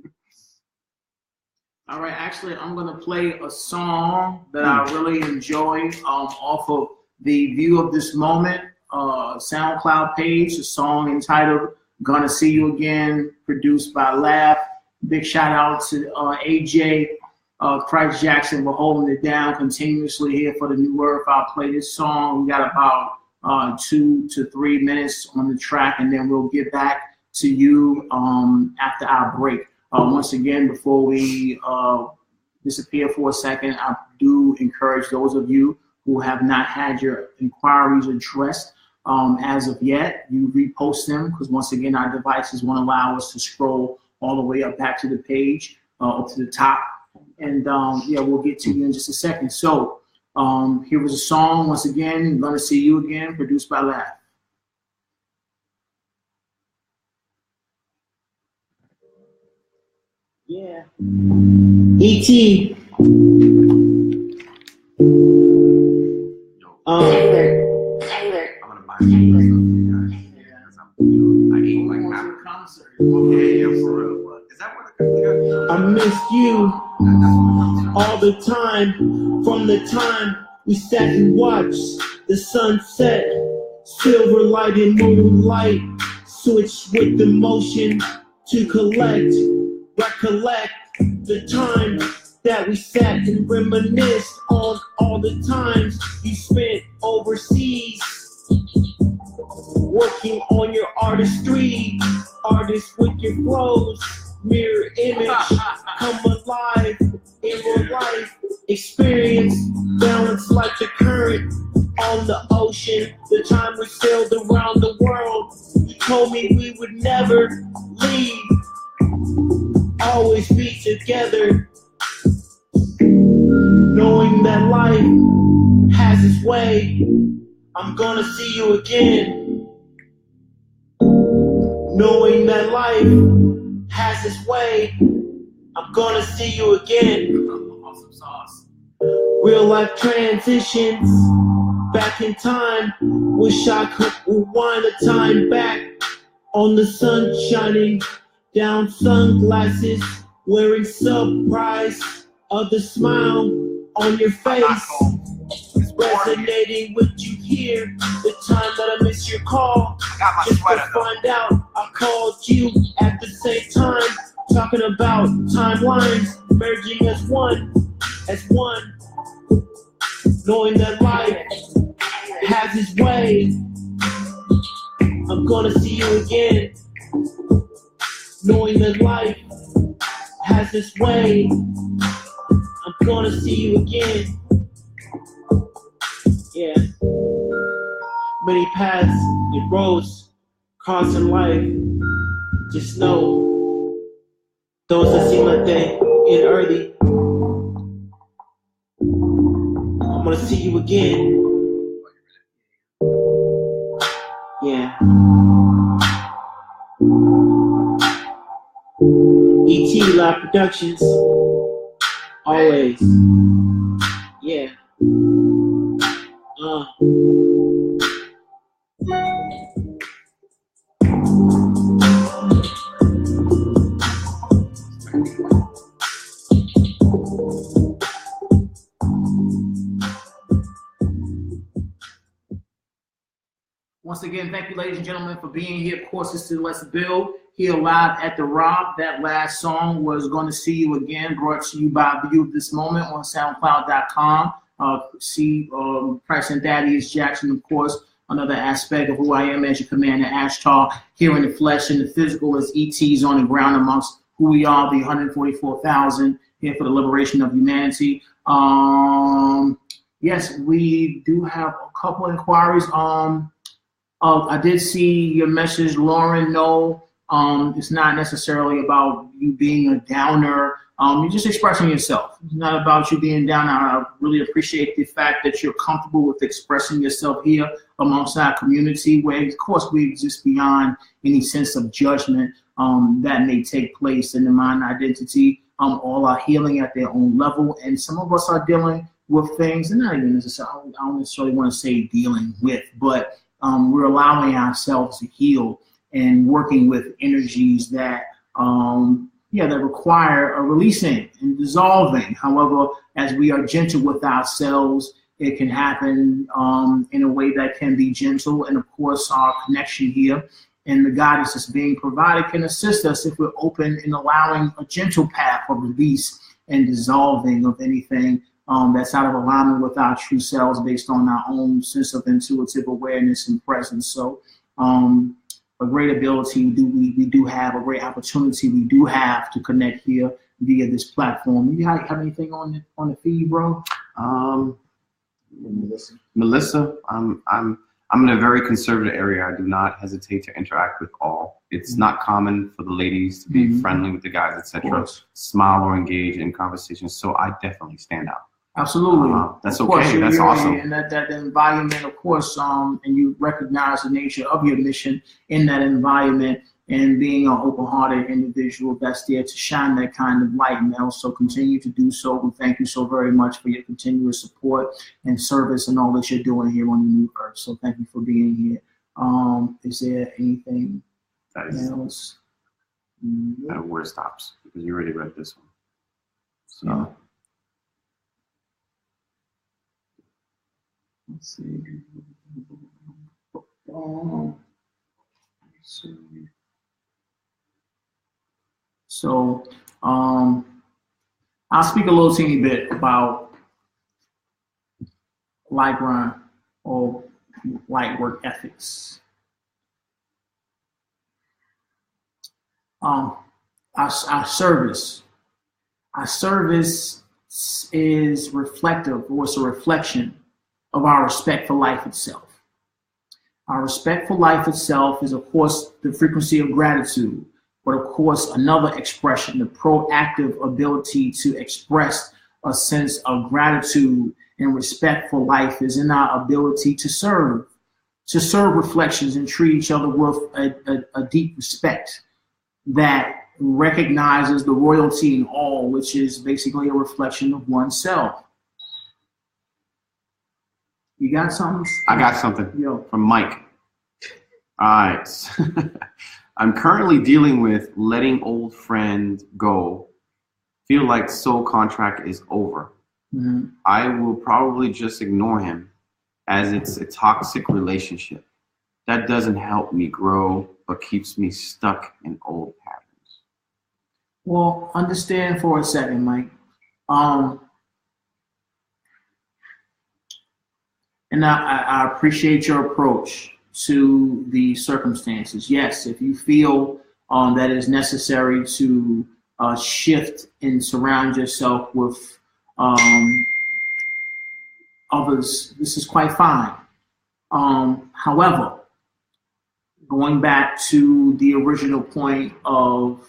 All right, actually, I'm gonna play a song that I really enjoy off of the View of This Moment SoundCloud page. A song entitled "Gonna See You Again," produced by Laugh. Big shout out to AJ Christ Jackson. We're holding it down continuously here for the New Earth. I'll play this song. We got about 2 to 3 minutes on the track, and then we'll get back to you after our break. Once again, before we disappear for a second, I do encourage those of you who have not had your inquiries addressed as of yet, you repost them, because once again, our devices won't allow us to scroll all the way up back to the page, up to the top. And yeah, we'll get to you in just a second. So here was a song, once again, Gonna See You Again, produced by Laugh. Yeah. E.T. Taylor. I'm gonna buy some stuff for you guys. I ate like half a concert. Okay, yeah, for real. Is that what I missed you all the time. From the time we sat and watched the sunset, silver light and moonlight, switch with the motion to recollect the time that we sat and reminisced on all the times you spent overseas, working on your artistry, artist with your flows, mirror image, come alive in real life, experience, balance like the current on the ocean, the time we sailed around the world, you told me we would never leave, always be together, knowing that life has its way, I'm gonna see you again. Knowing that life has its way, I'm gonna see you again. Awesome sauce. Real life transitions, back in time. Wish I could rewind the time back. On the sun shining down, sunglasses, wearing surprise of the smile on your face. Resonating with you here, the time that I missed your call. Just to find out, I called you at the same time, talking about timelines, merging as one, knowing that life has its way. I'm gonna see you again, knowing that life has its way. I'm gonna see you again. Yeah. Many paths and roads crossing life. Just know those that seem like they end early, I'm gonna see you again. Yeah. E.T. Live Productions. Always. Yeah. Once again, thank you, ladies and gentlemen, for being here. Of course, it's Let's Build here live at the Rob. That last song was Gonna See You Again, brought to you by View of This Moment on SoundCloud.com. See Price and Daddy is Jackson, of course, another aspect of who I am as your commander, Ashtar, here in the flesh and the physical as ETs on the ground amongst who we are, the 144,000 here for the liberation of humanity. Yes, we do have a couple inquiries. I did see your message, Lauren. No, it's not necessarily about you being a downer. You're just expressing yourself. It's not about you being down. I really appreciate the fact that you're comfortable with expressing yourself here amongst our community, where, of course, we exist beyond any sense of judgment that may take place in the mind identity. All are healing at their own level, and some of us are dealing with things, and not even necessarily, I don't necessarily want to say dealing with, but we're allowing ourselves to heal and working with energies that that require a releasing and dissolving. However, as we are gentle with ourselves, it can happen in a way that can be gentle. And of course, our connection here and the guidance that's being provided can assist us if we're open in allowing a gentle path of release and dissolving of anything that's out of alignment with our true selves based on our own sense of intuitive awareness and presence. So a great ability we do have, a great opportunity we do have to connect here via this platform. You have anything on the feed, bro? Melissa, I'm in a very conservative area. I do not hesitate to interact with all. It's not common for the ladies to be friendly with the guys, etc. Smile or engage in conversations. So I definitely stand out. Absolutely. That's okay. That's awesome. And that environment, of course, and you recognize the nature of your mission in that environment, and being an open-hearted individual that's there to shine that kind of light, and also continue to do so. We thank you so very much for your continuous support and service and all that you're doing here on the New Earth. So thank you for being here. Is there anything else? Where it stops, because you already read this one. So. Yeah. Let's see. So, I'll speak a little teeny bit about light grind or light work ethics. Our service is reflective, or it's a reflection of our respect for life itself. Our respect for life itself is, of course, the frequency of gratitude, but of course, another expression, the proactive ability to express a sense of gratitude and respect for life is in our ability to serve reflections and treat each other with a deep respect that recognizes the royalty in all, which is basically a reflection of oneself. You got something? I got something from Mike. All right. I'm currently dealing with letting old friend go. Feel like soul contract is over. I will probably just ignore him as it's a toxic relationship. That doesn't help me grow, but keeps me stuck in old patterns. Well, understand for a second, Mike. And I appreciate your approach to the circumstances. Yes, if you feel that it is necessary to shift and surround yourself with others, this is quite fine. However, going back to the original point of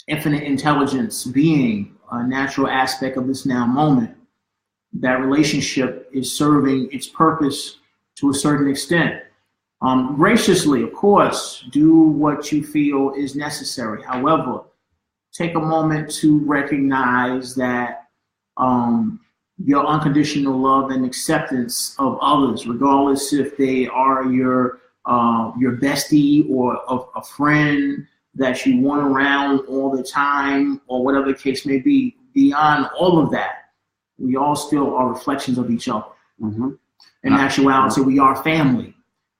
infinite intelligence being a natural aspect of this now moment, that relationship is serving its purpose to a certain extent. Graciously, of course, do what you feel is necessary. However, take a moment to recognize that your unconditional love and acceptance of others, regardless if they are your bestie or a friend that you want around all the time, or whatever the case may be, beyond all of that, we all still are reflections of each other. In actuality, we are family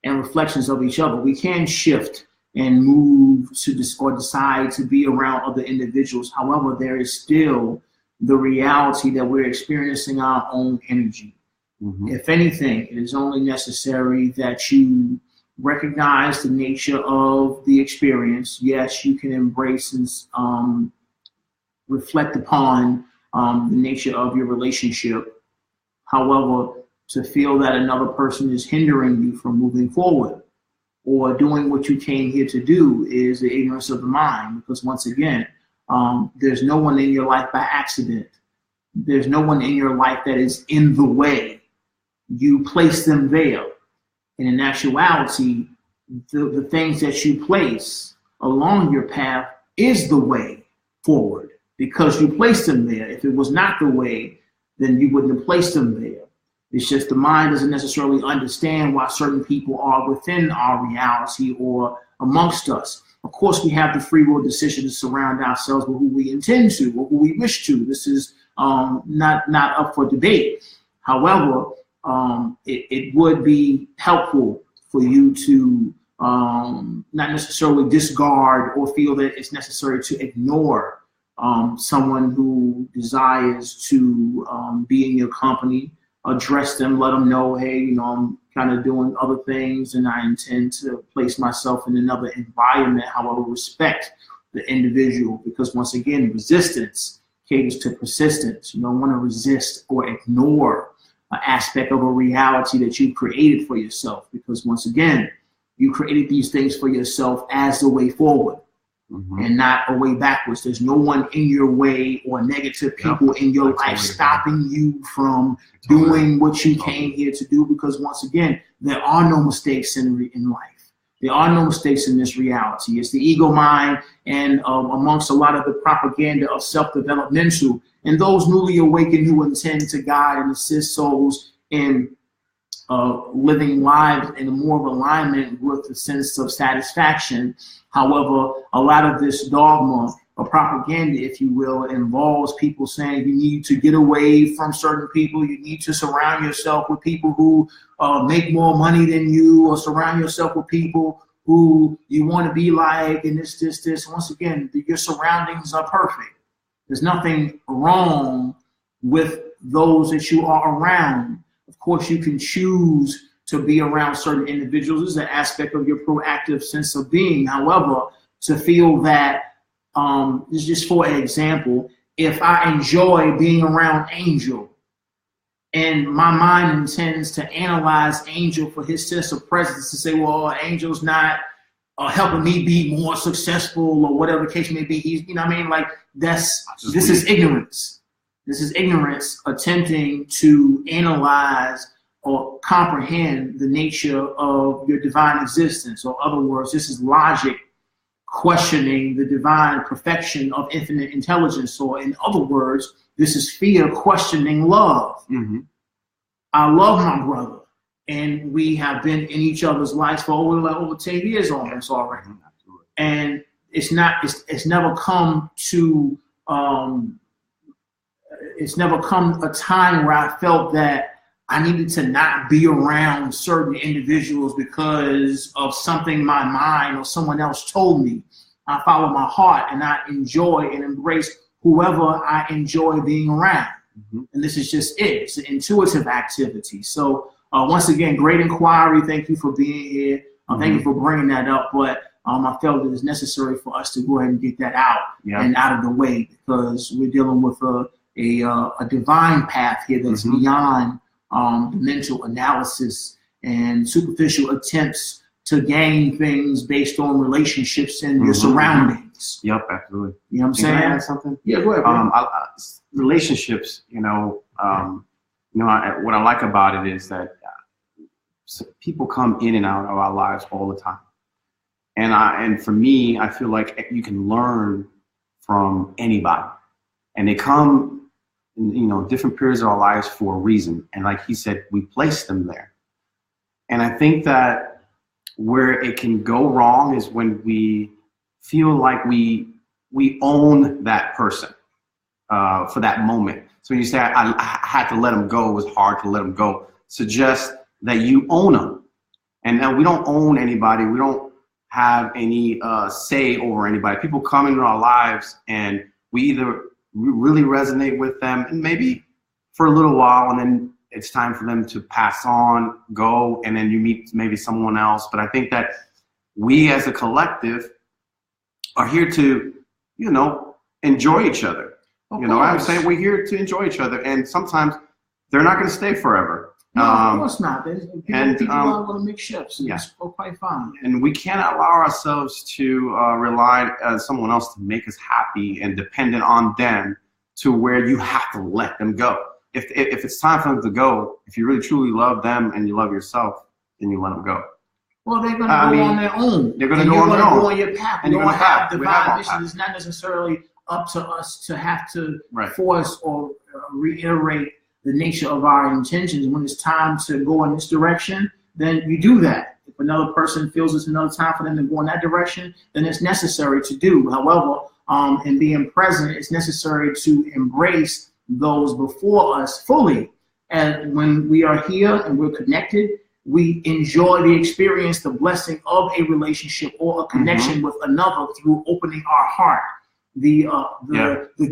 and reflections of each other. We can shift and move to this or decide to be around other individuals. However, there is still the reality that we're experiencing our own energy. If anything, it is only necessary that you recognize the nature of the experience. Yes, you can embrace and reflect upon the nature of your relationship. However, to feel that another person is hindering you from moving forward or doing what you came here to do is the ignorance of the mind. Because once again, there's no one in your life by accident. There's no one in your life that is in the way. You place them there. And in actuality, the things that you place along your path is the way forward because you placed them there. If it was not the way, then you wouldn't have placed them there. It's just the mind doesn't necessarily understand why certain people are within our reality or amongst us. Of course, we have the free will decision to surround ourselves with who we intend to or who we wish to. This is not up for debate. However, it would be helpful for you to not necessarily discard or feel that it's necessary to ignore someone who desires to be in your company. Address them, let them know, hey, I'm kind of doing other things and I intend to place myself in another environment. However, respect the individual, because once again, resistance caters to persistence. You don't want to resist or ignore an aspect of a reality that you created for yourself, because once again, you created these things for yourself as the way forward. And not a way backwards. There's no one in your way or negative people in your life stopping you from doing what you came here to do, because once again, there are no mistakes in life. There are no mistakes in this reality. It's the ego mind and amongst a lot of the propaganda of self-developmental and those newly awakened who intend to guide and assist souls in living lives in more of alignment with the sense of satisfaction. However, a lot of this dogma or propaganda, if you will, involves people saying you need to get away from certain people. You need to surround yourself with people who make more money than you, or surround yourself with people who you want to be like, and this. Once again, your surroundings are perfect. There's nothing wrong with those that you are around. Of course, you can choose to be around certain individuals. This is an aspect of your proactive sense of being. However, to feel that, this is just for an example, if I enjoy being around Angel and my mind intends to analyze Angel for his sense of presence to say, well, Angel's not helping me be more successful or whatever the case may be. He's, you know what I mean? Like this is ignorance. This is ignorance attempting to analyze or comprehend the nature of your divine existence. Or other words, this is logic questioning the divine perfection of infinite intelligence. Or in other words, this is fear questioning love. I love my brother, and we have been in each other's lives for over 10 years almost already. And it's never come to it's never come a time where I felt that I needed to not be around certain individuals because of something my mind or someone else told me. I follow my heart and I enjoy and embrace whoever I enjoy being around. And this is just it. It's an intuitive activity. So once again, great inquiry. Thank you for being here. Thank you for bringing that up. But I felt it is necessary for us to go ahead and get that out and out of the way, because we're dealing with a divine path here that's beyond the mental analysis and superficial attempts to gain things based on relationships and your surroundings. Yep, absolutely. You know what I'm saying? Can I add something? Yeah, go ahead. Relationships, what I like about it is that people come in and out of our lives all the time. And for me, I feel like you can learn from anybody. And they come in, different periods of our lives for a reason. And like he said, we place them there. And I think that where it can go wrong is when we feel like we own that person for that moment. So when you say, I had to let them go, it was hard to let them go, suggest that you own them. And we don't own anybody. We don't have any say over anybody. People come into our lives and we either really resonate with them and maybe for a little while, and then it's time for them to pass on, go, and then you meet maybe someone else. But I think that we as a collective are here to, you know, enjoy each other. You know what I'm saying? We're here to enjoy each other, and sometimes they're not going to stay forever. No, of course not. People are going to make shifts. Yeah. It's quite fine. And we cannot allow ourselves to rely on someone else to make us happy and dependent on them to where you have to let them go. If it's time for them to go, if you really truly love them and you love yourself, then you let them go. Well, they're going to go on their own. They're going to go on their own. You're going to go on your path. And you don't have divine mission. It's It's not necessarily up to us to have to Right. force or reiterate the nature of our intentions. When it's time to go in this direction, then you do that. If another person feels it's another time for them to go in that direction, then it's necessary to do. However, in being present, it's necessary to embrace those before us fully. And when we are here and we're connected, we enjoy the experience, the blessing of a relationship or a connection with another through opening our heart. The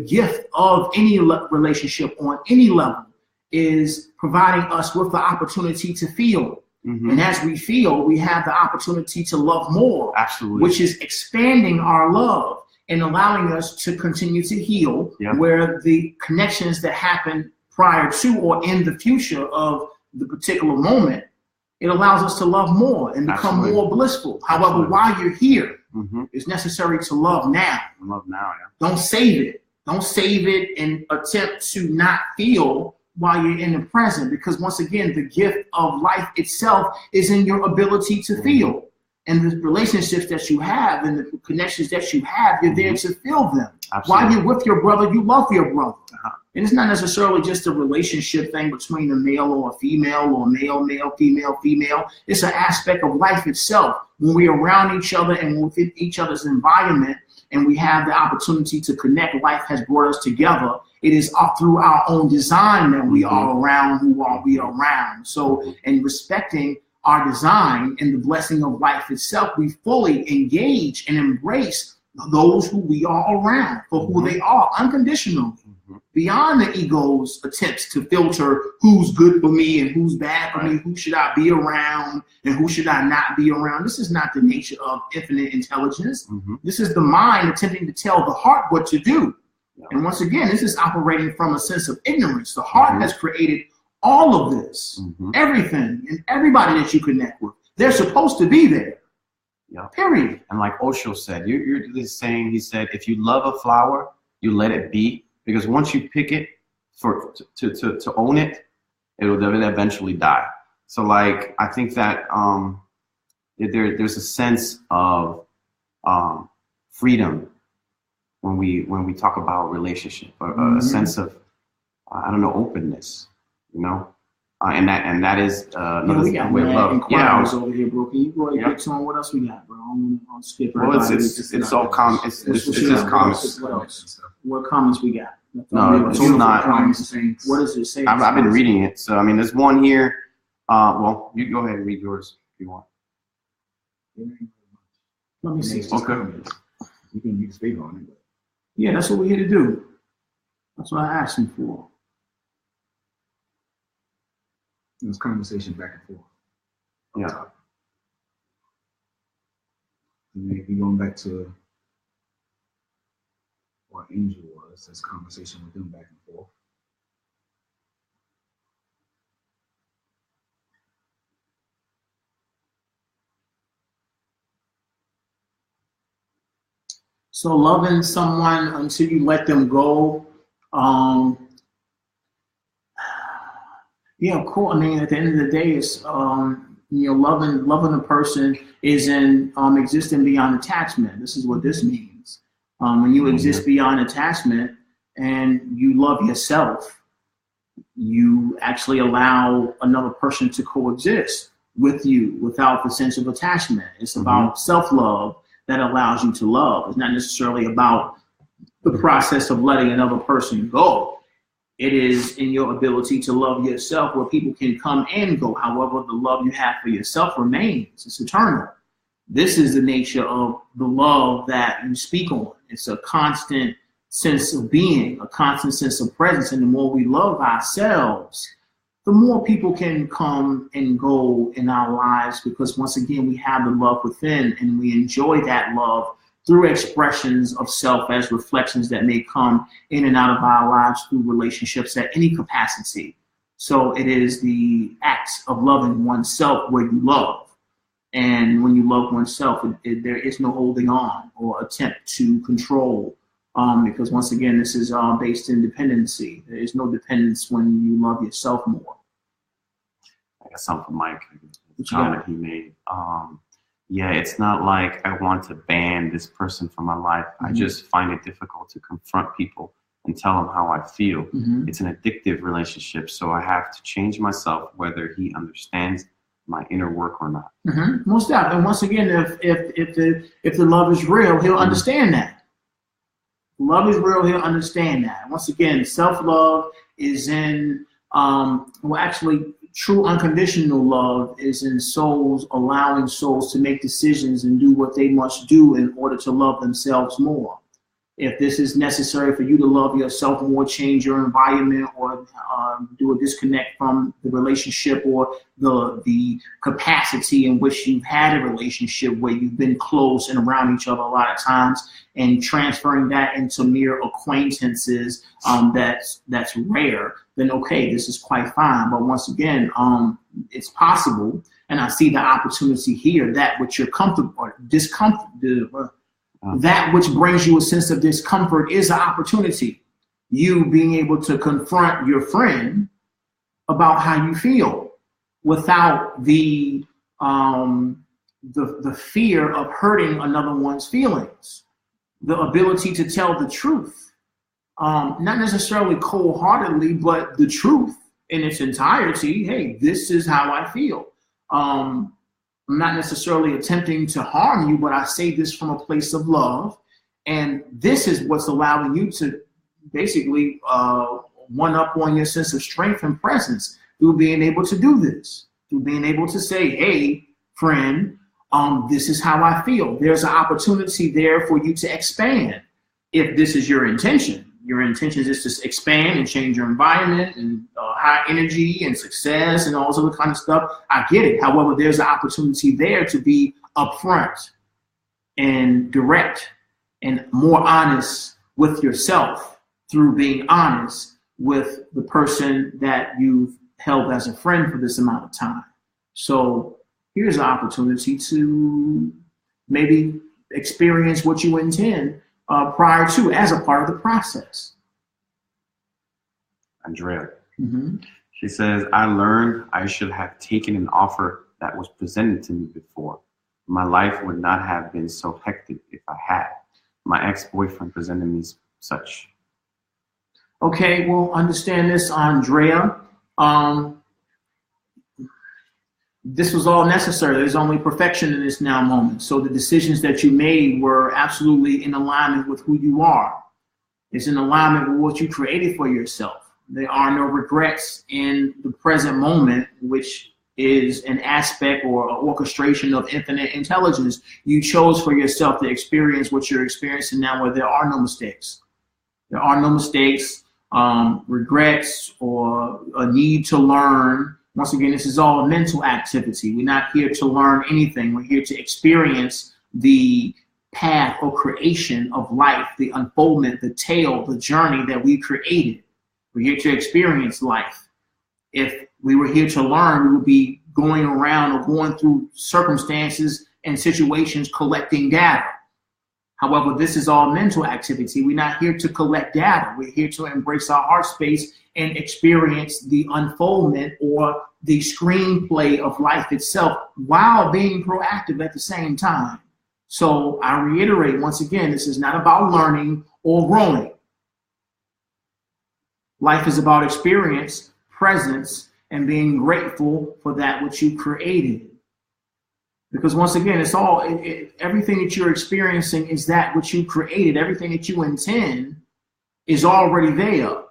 gift of any relationship on any level is providing us with the opportunity to feel. And as we feel, we have the opportunity to love more. Absolutely. Which is expanding our love and allowing us to continue to heal where the connections that happen prior to or in the future of the particular moment, it allows us to love more and become more blissful. However, while you're here, it's necessary to love now. Love now, yeah. Don't save it. Don't save it and attempt to not feel while you're in the present, because once again, the gift of life itself is in your ability to feel. And the relationships that you have and the connections that you have, you're there to feel them. Absolutely. While you're with your brother, you love your brother. And it's not necessarily just a relationship thing between a male or a female or male, female, female. It's an aspect of life itself. When we're around each other and within each other's environment and we have the opportunity to connect, life has brought us together. It is through our own design that we are around who we are around. So in respecting our design and the blessing of life itself, we fully engage and embrace those who we are around for who they are unconditionally, beyond the ego's attempts to filter who's good for me and who's bad for me, who should I be around and who should I not be around. This is not the nature of infinite intelligence. This is the mind attempting to tell the heart what to do. And once again, this is operating from a sense of ignorance. The heart has created all of this, everything and everybody that you connect with. They're supposed to be there. Period. And like Osho said, you're just saying, he said, if you love a flower, you let it be, because once you pick it to own it, it'll eventually die. So like, I think that there's a sense of freedom when we talk about relationship, a sense of I don't know, openness, you know. And that is another thing with love. Yeah, over here, bro. Can you go ahead and get on? What else we got, bro? I'll skip. Well, it's all common. It's just comments. What else? What comments we got? No, it's not. What does it say? I've been reading it. So I mean, there's one here. Well, you go ahead and read yours if you want. Let me see. Okay. You can speak on it. Yeah, that's what we're here to do. That's what I asked him for. It was conversation back and forth. Yeah. And maybe going back to what Angel was, that's conversation with them back and forth. So loving someone until you let them go. Yeah, of course. I mean, at the end of the day, it's loving a person is in existing beyond attachment. This is what this means. When you exist beyond attachment and you love yourself, you actually allow another person to coexist with you without the sense of attachment. It's about self-love that allows you to love. It's not necessarily about the process of letting another person go. It is in your ability to love yourself where people can come and go. However, the love you have for yourself remains. It's eternal. This is the nature of the love that you speak on. It's a constant sense of being, a constant sense of presence. And the more we love ourselves, the more people can come and go in our lives, because once again, we have the love within and we enjoy that love through expressions of self as reflections that may come in and out of our lives through relationships at any capacity. So it is the acts of loving oneself where you love. And when you love oneself, there is no holding on or attempt to control, because once again, this is based in dependency. There is no dependence when you love yourself more. I got something from Mike, the comment he made. Yeah, it's not like I want to ban this person from my life. Mm-hmm. I just find it difficult to confront people and tell them how I feel. Mm-hmm. It's an addictive relationship, so I have to change myself whether he understands my inner work or not. Mm-hmm. Most definitely. And once again, if the love is real, he'll understand that. Love is real, he'll understand that. Once again, self-love is in, true unconditional love is in souls, allowing souls to make decisions and do what they must do in order to love themselves more. If this is necessary for you to love yourself more, change your environment, or do a disconnect from the relationship or the capacity in which you've had a relationship where you've been close and around each other a lot of times, and transferring that into mere acquaintances, that's rare, then okay, this is quite fine. But once again, it's possible, and I see the opportunity here, that which you're comfortable or discomfort. That which brings you a sense of discomfort is an opportunity. You being able to confront your friend about how you feel without the fear of hurting another one's feelings. The ability to tell the truth, not necessarily cold-heartedly, but the truth in its entirety. Hey, this is how I feel. I'm not necessarily attempting to harm you, but I say this from a place of love. And this is what's allowing you to basically one up on your sense of strength and presence through being able to do this, through being able to say, hey, friend, this is how I feel. There's an opportunity there for you to expand if this is your intention. Your intention is to expand and change your environment and high energy and success and all this other kind of stuff. I get it. However, there's an opportunity there to be upfront and direct and more honest with yourself through being honest with the person that you've held as a friend for this amount of time. So here's an opportunity to maybe experience what you intend prior to, as a part of the process. Andrea, she says, I learned I should have taken an offer that was presented to me before. My life would not have been so hectic if I had. My ex-boyfriend presented me such. Okay, well, understand this, Andrea. This was all necessary. There's only perfection in this now moment. So the decisions that you made were absolutely in alignment with who you are. It's in alignment with what you created for yourself. There are no regrets in the present moment, which is an aspect or an orchestration of infinite intelligence. You chose for yourself to experience what you're experiencing now, where there are no mistakes. There are no mistakes, regrets, or a need to learn. Once again, this is all a mental activity. We're not here to learn anything. We're here to experience the path or creation of life, the unfoldment, the tale, the journey that we created. We're here to experience life. If we were here to learn, we would be going around or going through circumstances and situations collecting data. However, this is all mental activity. We're not here to collect data. We're here to embrace our heart space and experience the unfoldment or the screenplay of life itself while being proactive at the same time. So I reiterate once again, this is not about learning or growing. Life is about experience, presence, and being grateful for that which you created. Because once again, it's all, everything that you're experiencing is that which you created. Everything that you intend is already there.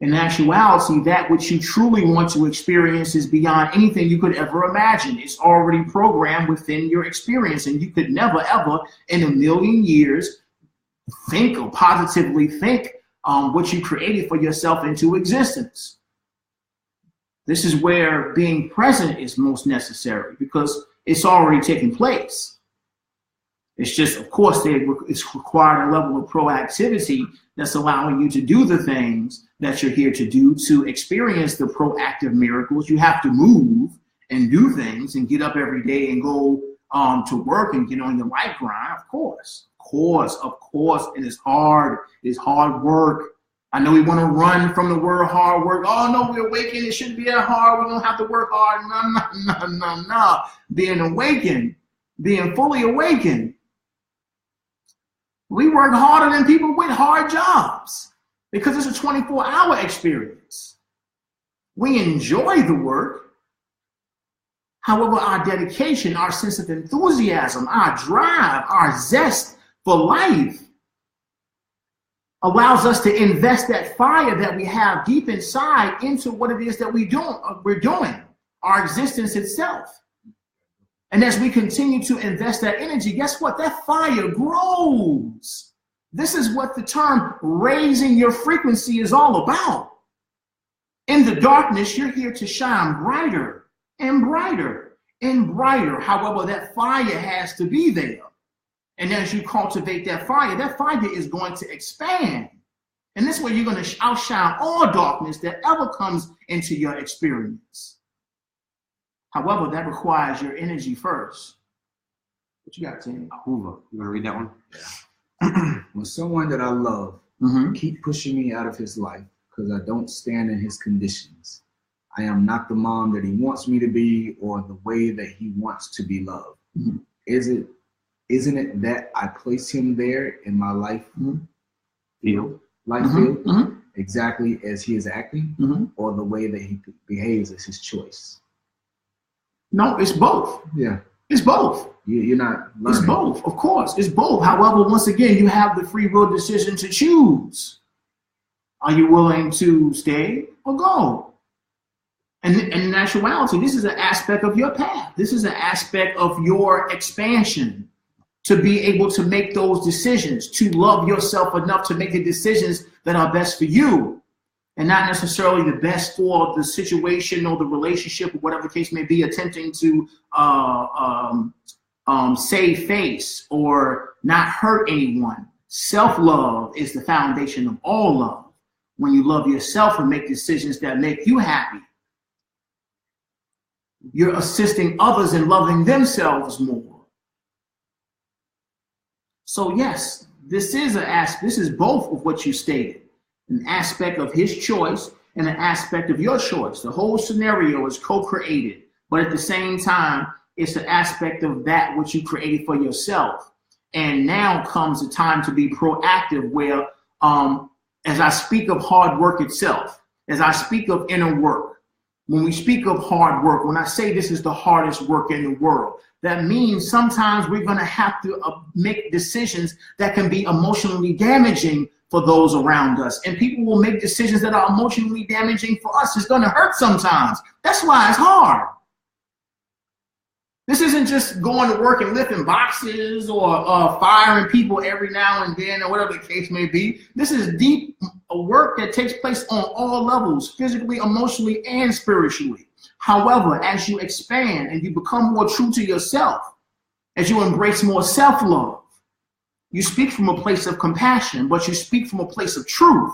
In actuality, that which you truly want to experience is beyond anything you could ever imagine. It's already programmed within your experience, and you could never, ever in a million years think or positively think what you created for yourself into existence. This is where being present is most necessary because it's already taking place. It's just, of course, it's required a level of proactivity that's allowing you to do the things that you're here to do, to experience the proactive miracles. You have to move and do things and get up every day and go to work and get on your life grind. Of course, and it's hard. It's hard work. I know we want to run from the word hard work. Oh no, we're awakened. It shouldn't be that hard. We don't have to work hard. No. Being awakened, being fully awakened. We work harder than people with hard jobs because it's a 24-hour experience. We enjoy the work. However, our dedication, our sense of enthusiasm, our drive, our zest for life allows us to invest that fire that we have deep inside into what it is that we're doing, our existence itself. And as we continue to invest that energy, guess what? That fire grows. This is what the term raising your frequency is all about. In the darkness, you're here to shine brighter and brighter and brighter. However, that fire has to be there. And as you cultivate that fire is going to expand. And this way you're going to outshine all darkness that ever comes into your experience. However, that requires your energy first. What you got, Tim? Hoover. You want to read that one? Yeah. When someone that I love keep pushing me out of his life because I don't stand in his conditions, I am not the mom that he wants me to be or the way that he wants to be loved. Isn't it that I place him there in my life field, exactly as he is acting, or the way that he behaves is his choice? No, it's both. Yeah. It's both. You're not learning. It's both, of course. It's both. However, once again, you have the free will decision to choose. Are you willing to stay or go? And in actuality, this is an aspect of your path. This is an aspect of your expansion to be able to make those decisions, to love yourself enough to make the decisions that are best for you. And not necessarily the best for the situation or the relationship or whatever the case may be, attempting to save face or not hurt anyone. Self-love is the foundation of all love. When you love yourself and make decisions that make you happy, you're assisting others in loving themselves more. So yes, this is both of what you stated. An aspect of his choice and an aspect of your choice. The whole scenario is co-created, but at the same time, it's an aspect of that which you created for yourself. And now comes the time to be proactive where, as I speak of hard work itself, as I speak of inner work, when we speak of hard work, when I say this is the hardest work in the world, that means sometimes we're going to have to make decisions that can be emotionally damaging for those around us. And people will make decisions that are emotionally damaging for us. It's going to hurt sometimes. That's why it's hard. This isn't just going to work and lifting boxes or firing people every now and then or whatever the case may be. This is deep work that takes place on all levels, physically, emotionally, and spiritually. However, as you expand and you become more true to yourself, as you embrace more self-love, you speak from a place of compassion, but you speak from a place of truth,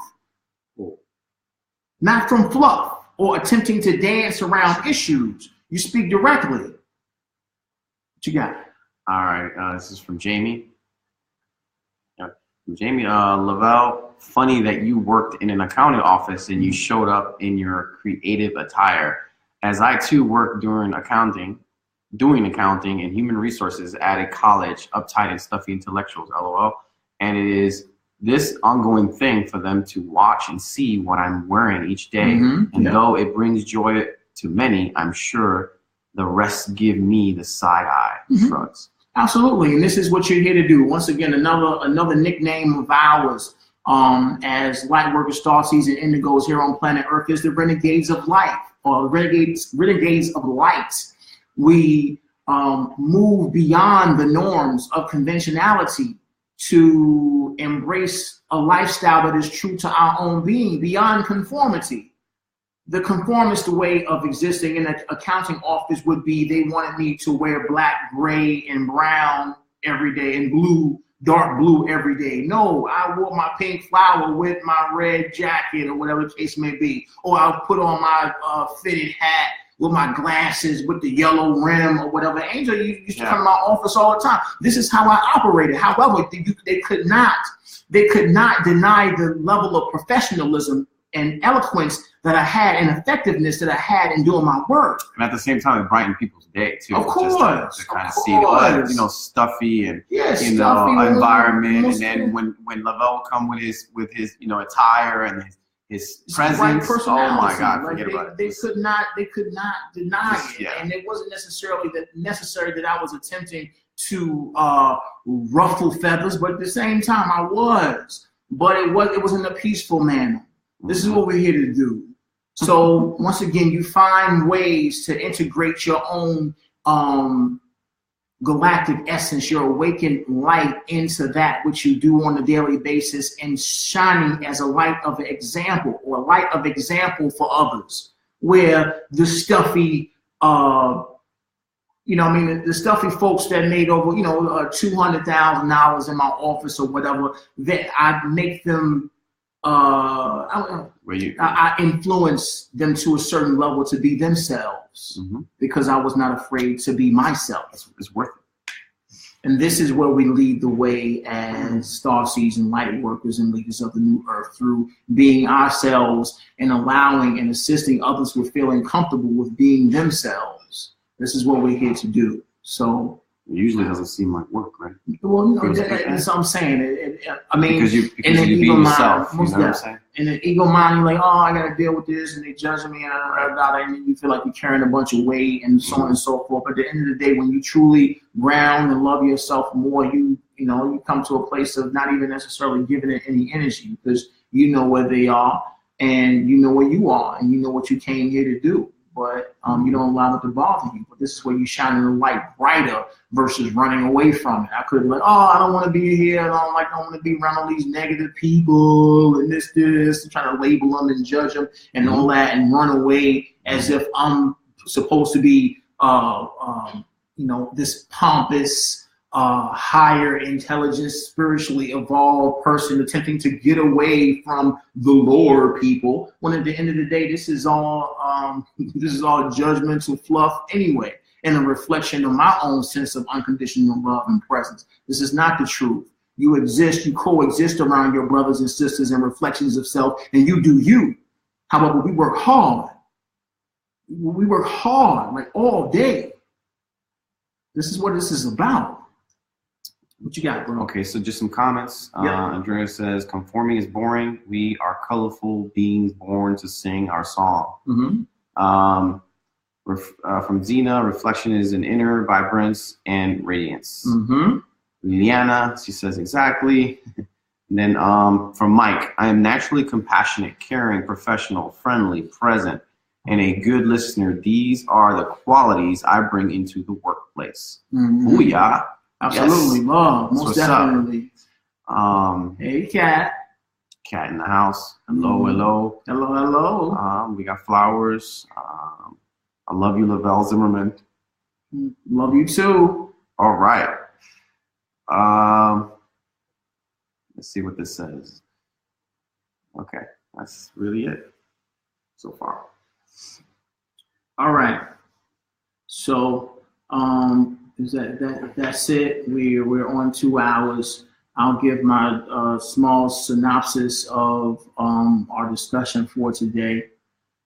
not from fluff or attempting to dance around issues. You speak directly. What you got? All right, this is from Jamie. Jamie, Lavelle, funny that you worked in an accounting office and you showed up in your creative attire. As I too worked doing accounting and human resources at a college, uptight and stuffy intellectuals, LOL. And it is this ongoing thing for them to watch and see what I'm wearing each day. And though it brings joy to many, I'm sure the rest give me the side eye shrugs. Absolutely, and this is what you're here to do. Once again, another nickname of ours as Lightworkers, Starseeds, and Indigos here on planet Earth is the Renegades of Life, or Renegades of Light. We move beyond the norms of conventionality to embrace a lifestyle that is true to our own being, beyond conformity. the conformist way of existing in an accounting office would be they wanted me to wear black, gray, and brown every day and blue, dark blue every day. No, I wore my pink flower with my red jacket or whatever the case may be. Or I'll put on my fitted hat with my glasses with the yellow rim or whatever. Angel used to come to my office all the time. This is how I operated. However, they could not deny the level of professionalism and eloquence that I had and effectiveness that I had in doing my work. And at the same time, it brightened people's day too. Of course. Just to kind of see the stuffy and environment. And then when Lavelle come with his attire and his presence, oh my God, forget about it. They could not deny it. And it wasn't necessary that I was attempting to ruffle feathers, but at the same time I was. But it was in a peaceful manner. This is what we're here to do. So once again, you find ways to integrate your own galactic essence, your awakened light into that which you do on a daily basis, and shining as a light of example or a light of example for others. Where the stuffy, the stuffy folks that made over, $200,000 in my office or whatever, that I make them. I influence them to a certain level to be themselves because I was not afraid to be myself. It's worth it. And this is where we lead the way as starseeds and light workers and leaders of the new earth, through being ourselves and allowing and assisting others with feeling comfortable with being themselves. This is what we're here to do. So it usually doesn't seem like work, right? Well, that's what I'm saying. Because you be yourself, you know what I'm saying? In the ego mind, you're like, oh, I got to deal with this, and they judging me, and then you feel like you're carrying a bunch of weight, and so on and so forth. But at the end of the day, when you truly ground and love yourself more, you come to a place of not even necessarily giving it any energy, because you know where they are, and you know where you are, and you know what you came here to do. But you don't allow it to bother you. But this is where you shine the light brighter versus running away from it. I could be like, oh, I don't want to be here. I don't want to be around all these negative people and this, and trying to label them and judge them and all that, and run away as if I'm supposed to be, this pompous, higher intelligence, spiritually evolved person attempting to get away from the lower people, when at the end of the day, this is all judgmental fluff anyway, and a reflection of my own sense of unconditional love and presence. This is not the truth. You exist, you coexist around your brothers and sisters and reflections of self, and you do you. However, we work hard. We work hard, like all day. This is what this is about. What you got, bro? Okay, so just some comments. Andrea says, conforming is boring. We are colorful beings born to sing our song. From Zena, reflection is an inner vibrance and radiance. Liliana, she says, exactly. And then from Mike, I am naturally compassionate, caring, professional, friendly, present, and a good listener. These are the qualities I bring into the workplace. Booyah. Absolutely, yes. Love, most definitely. Hey, Cat. Cat in the house. Hello, hello. Hello, hello. We got flowers. I love you, Lavelle Zimmerman. Love you too. All right. Let's see what this says. Okay, that's really it so far. All right. So, that's it. We're on 2 hours. I'll give my small synopsis of our discussion for today.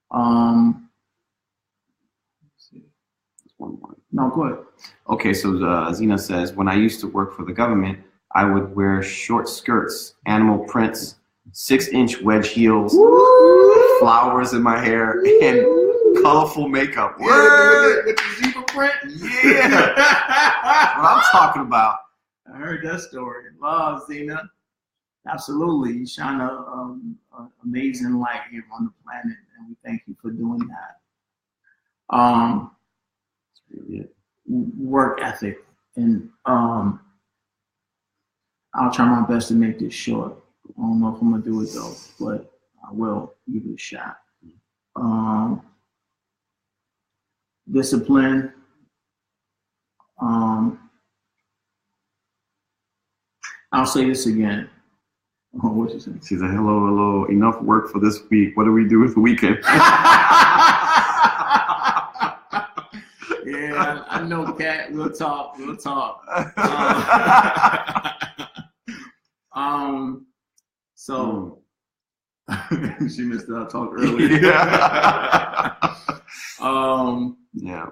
One more. No, go ahead. Okay, so Zena says, when I used to work for the government, I would wear short skirts, animal prints, 6-inch wedge heels, flowers in my hair, and colorful makeup. With the zebra print? Yeah. That's what I'm talking about. I heard that story. Love, Zena. Absolutely. You shine an amazing light here on the planet, and we thank you for doing that. That's really it. Work ethic. And I'll try my best to make this short. I don't know if I'm going to do it, though, but I will give it a shot. discipline. I'll say this again. Oh, what she said? She said, hello, enough work for this week. What do we do with the weekend? Yeah, I know, Kat. We'll talk. So she missed our talk earlier. Yeah.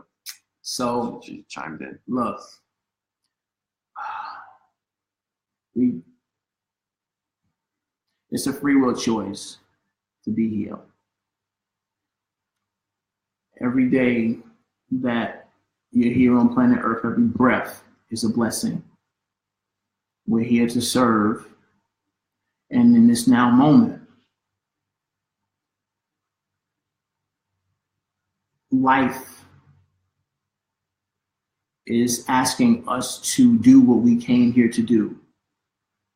So she chimed in. Look, it's a free will choice to be here. Every day that you're here on planet Earth, every breath is a blessing. We're here to serve. And in this now moment, life is asking us to do what we came here to do.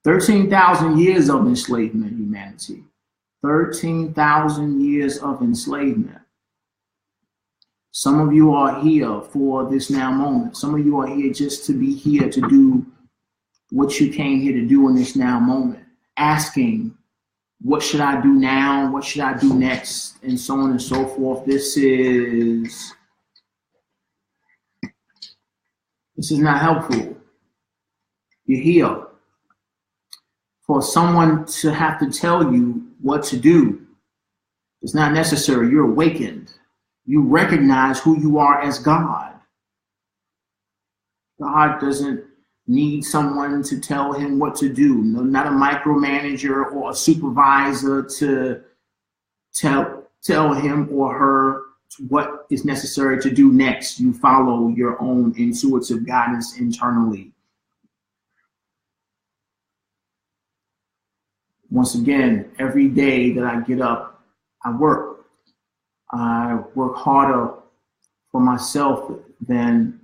13,000 years of enslavement, humanity. 13,000 years of enslavement. Some of you are here for this now moment. Some of you are here just to be here to do what you came here to do in this now moment. Asking, what should I do now? What should I do next? And so on and so forth. This is not helpful. You're here for someone to have to tell you what to do. It's not necessary. You're awakened. You recognize who you are as God. God doesn't need someone to tell him what to do. No, not a micromanager or a supervisor to tell him or her what is necessary to do next. You follow your own intuitive guidance internally. Once again, every day that I get up, I work. I work harder for myself than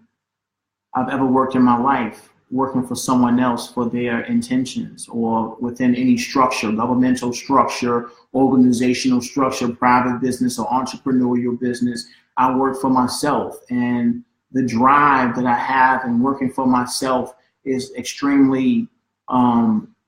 I've ever worked in my life, working for someone else for their intentions or within any structure, governmental structure, organizational structure, private business or entrepreneurial business. I work for myself, and the drive that I have in working for myself is extremely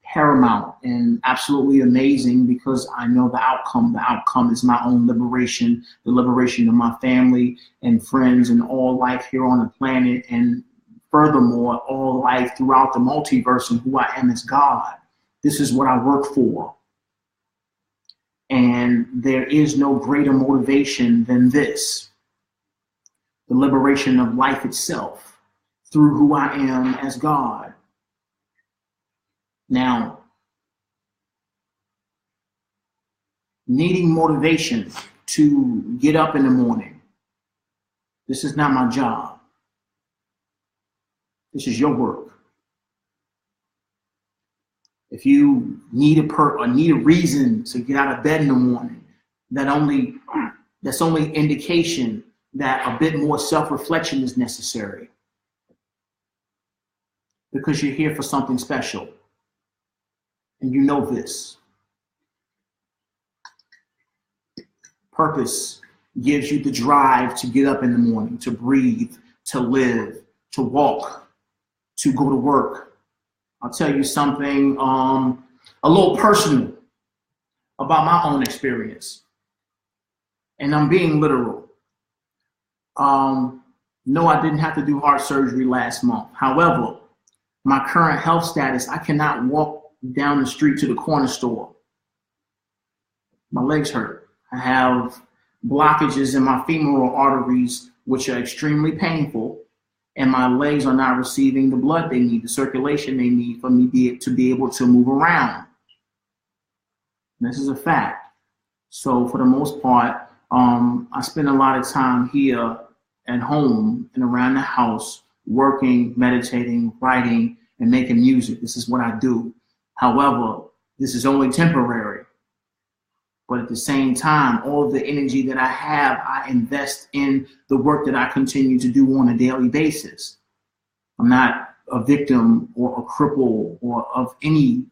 paramount and absolutely amazing because I know the outcome. The outcome is my own liberation, the liberation of my family and friends and all life here on the planet, and furthermore, all life throughout the multiverse and who I am as God. This is what I work for. And there is no greater motivation than this, the liberation of life itself through who I am as God. Now, needing motivation to get up in the morning. This is not my job. This is your work. If you need need a reason to get out of bed in the morning, that's only indication that a bit more self-reflection is necessary. Because you're here for something special. And you know this. Purpose gives you the drive to get up in the morning, to breathe, to live, to walk, to go to work. I'll tell you something a little personal about my own experience. And I'm being literal. No, I didn't have to do heart surgery last month. However, my current health status, I cannot walk down the street to the corner store. My legs hurt. I have blockages in my femoral arteries, which are extremely painful, and my legs are not receiving the blood they need, the circulation they need for me to be able to move around. And this is a fact. So for the most part, I spend a lot of time here at home and around the house, working, meditating, writing, and making music. This is what I do. However, this is only temporary. But at the same time, all of the energy that I have, I invest in the work that I continue to do on a daily basis. I'm not a victim or a cripple or of any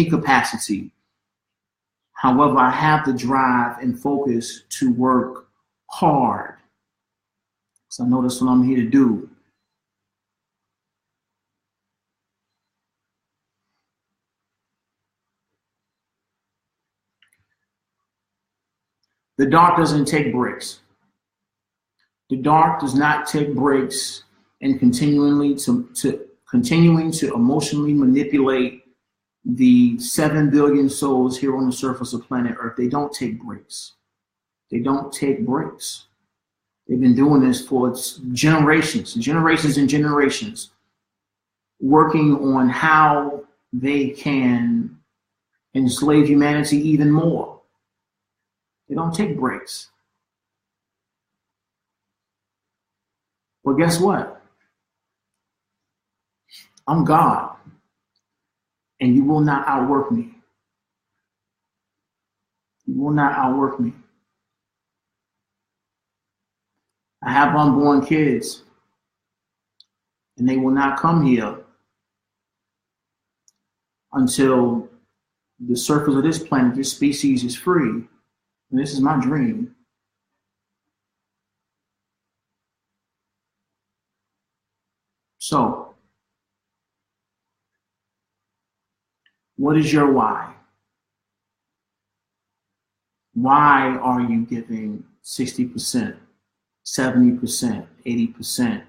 capacity. However, I have the drive and focus to work hard. So I know that's what I'm here to do. The dark doesn't take breaks. The dark does not take breaks in continuing to emotionally manipulate the 7 billion souls here on the surface of planet Earth. They don't take breaks. They don't take breaks. They've been doing this for generations and generations, working on how they can enslave humanity even more. They don't take breaks. But guess what? I'm God, and you will not outwork me. You will not outwork me. I have unborn kids, and they will not come here until the surface of this planet, this species is free. And this is my dream. So, what is your why? Why are you giving 60%, 70%, 80%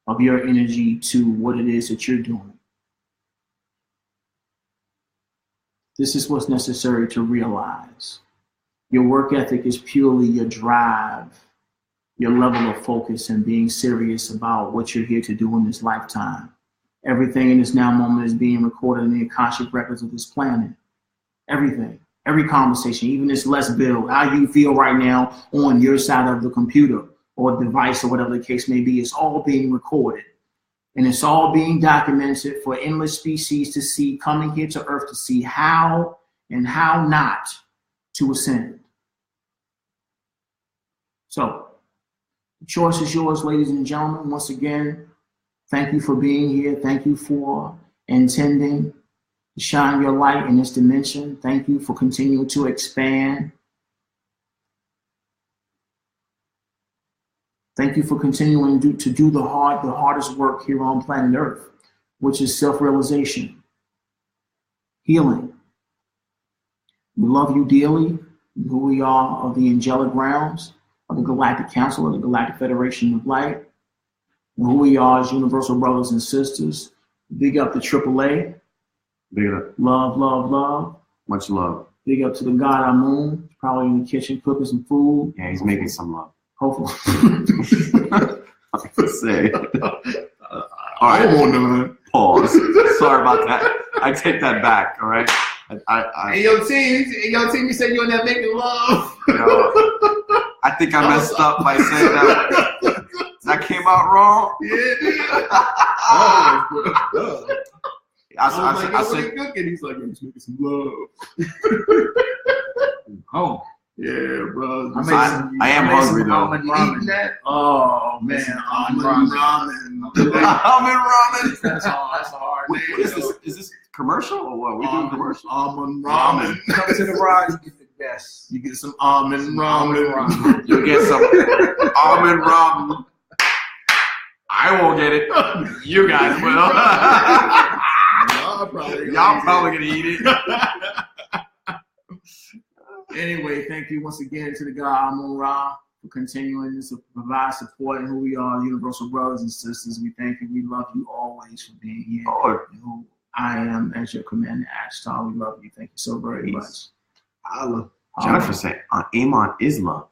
of your energy to what it is that you're doing? This is what's necessary to realize. Your work ethic is purely your drive, your level of focus, and being serious about what you're here to do in this lifetime. Everything in this now moment is being recorded in the Akashic records of this planet. Everything, every conversation, even this let's build, how you feel right now on your side of the computer or device or whatever the case may be, it's all being recorded. And it's all being documented for endless species to see, coming here to Earth to see how and how not to ascend. So, the choice is yours, ladies and gentlemen. Once again, thank you for being here. Thank you for intending to shine your light in this dimension. Thank you for continuing to expand. Thank you for continuing to do the hardest work here on planet Earth, which is self-realization, healing. We love you dearly, who we are of the angelic realms, of the Galactic Council, of the Galactic Federation of Light, and who we are as universal brothers and sisters. Big up to AAA. Big up. Love, love, love. Much love. Big up to the God Amun, probably in the kitchen cooking some food. Yeah, he's making some love. Hopefully. I was gonna say. All right. Pause. Sorry about that. I take that back. All right. Hey, yo, team, you said you're in there making love. I think I messed up by saying that. That came out wrong. Yeah. I said, cooking. He's like, he's making some love. oh. Yeah, bro. I am hungry though. Oh man, almond ramen. Almond ramen. That's a hard name. What is this? Is this commercial or what? We doing commercial? Almond ramen. Come to the rise, you get the best. You get some almond ramen. You get some almond ramen. I won't get it. You guys will. Y'all probably gonna eat it. Anyway, thank you once again to the God Amun Ra for continuing to provide support and who we are, universal brothers and sisters. We thank you. We love you always for being here. And who I am as your commander, Ashtar. We love you. Thank you so very much. Jennifer said, Amon is love.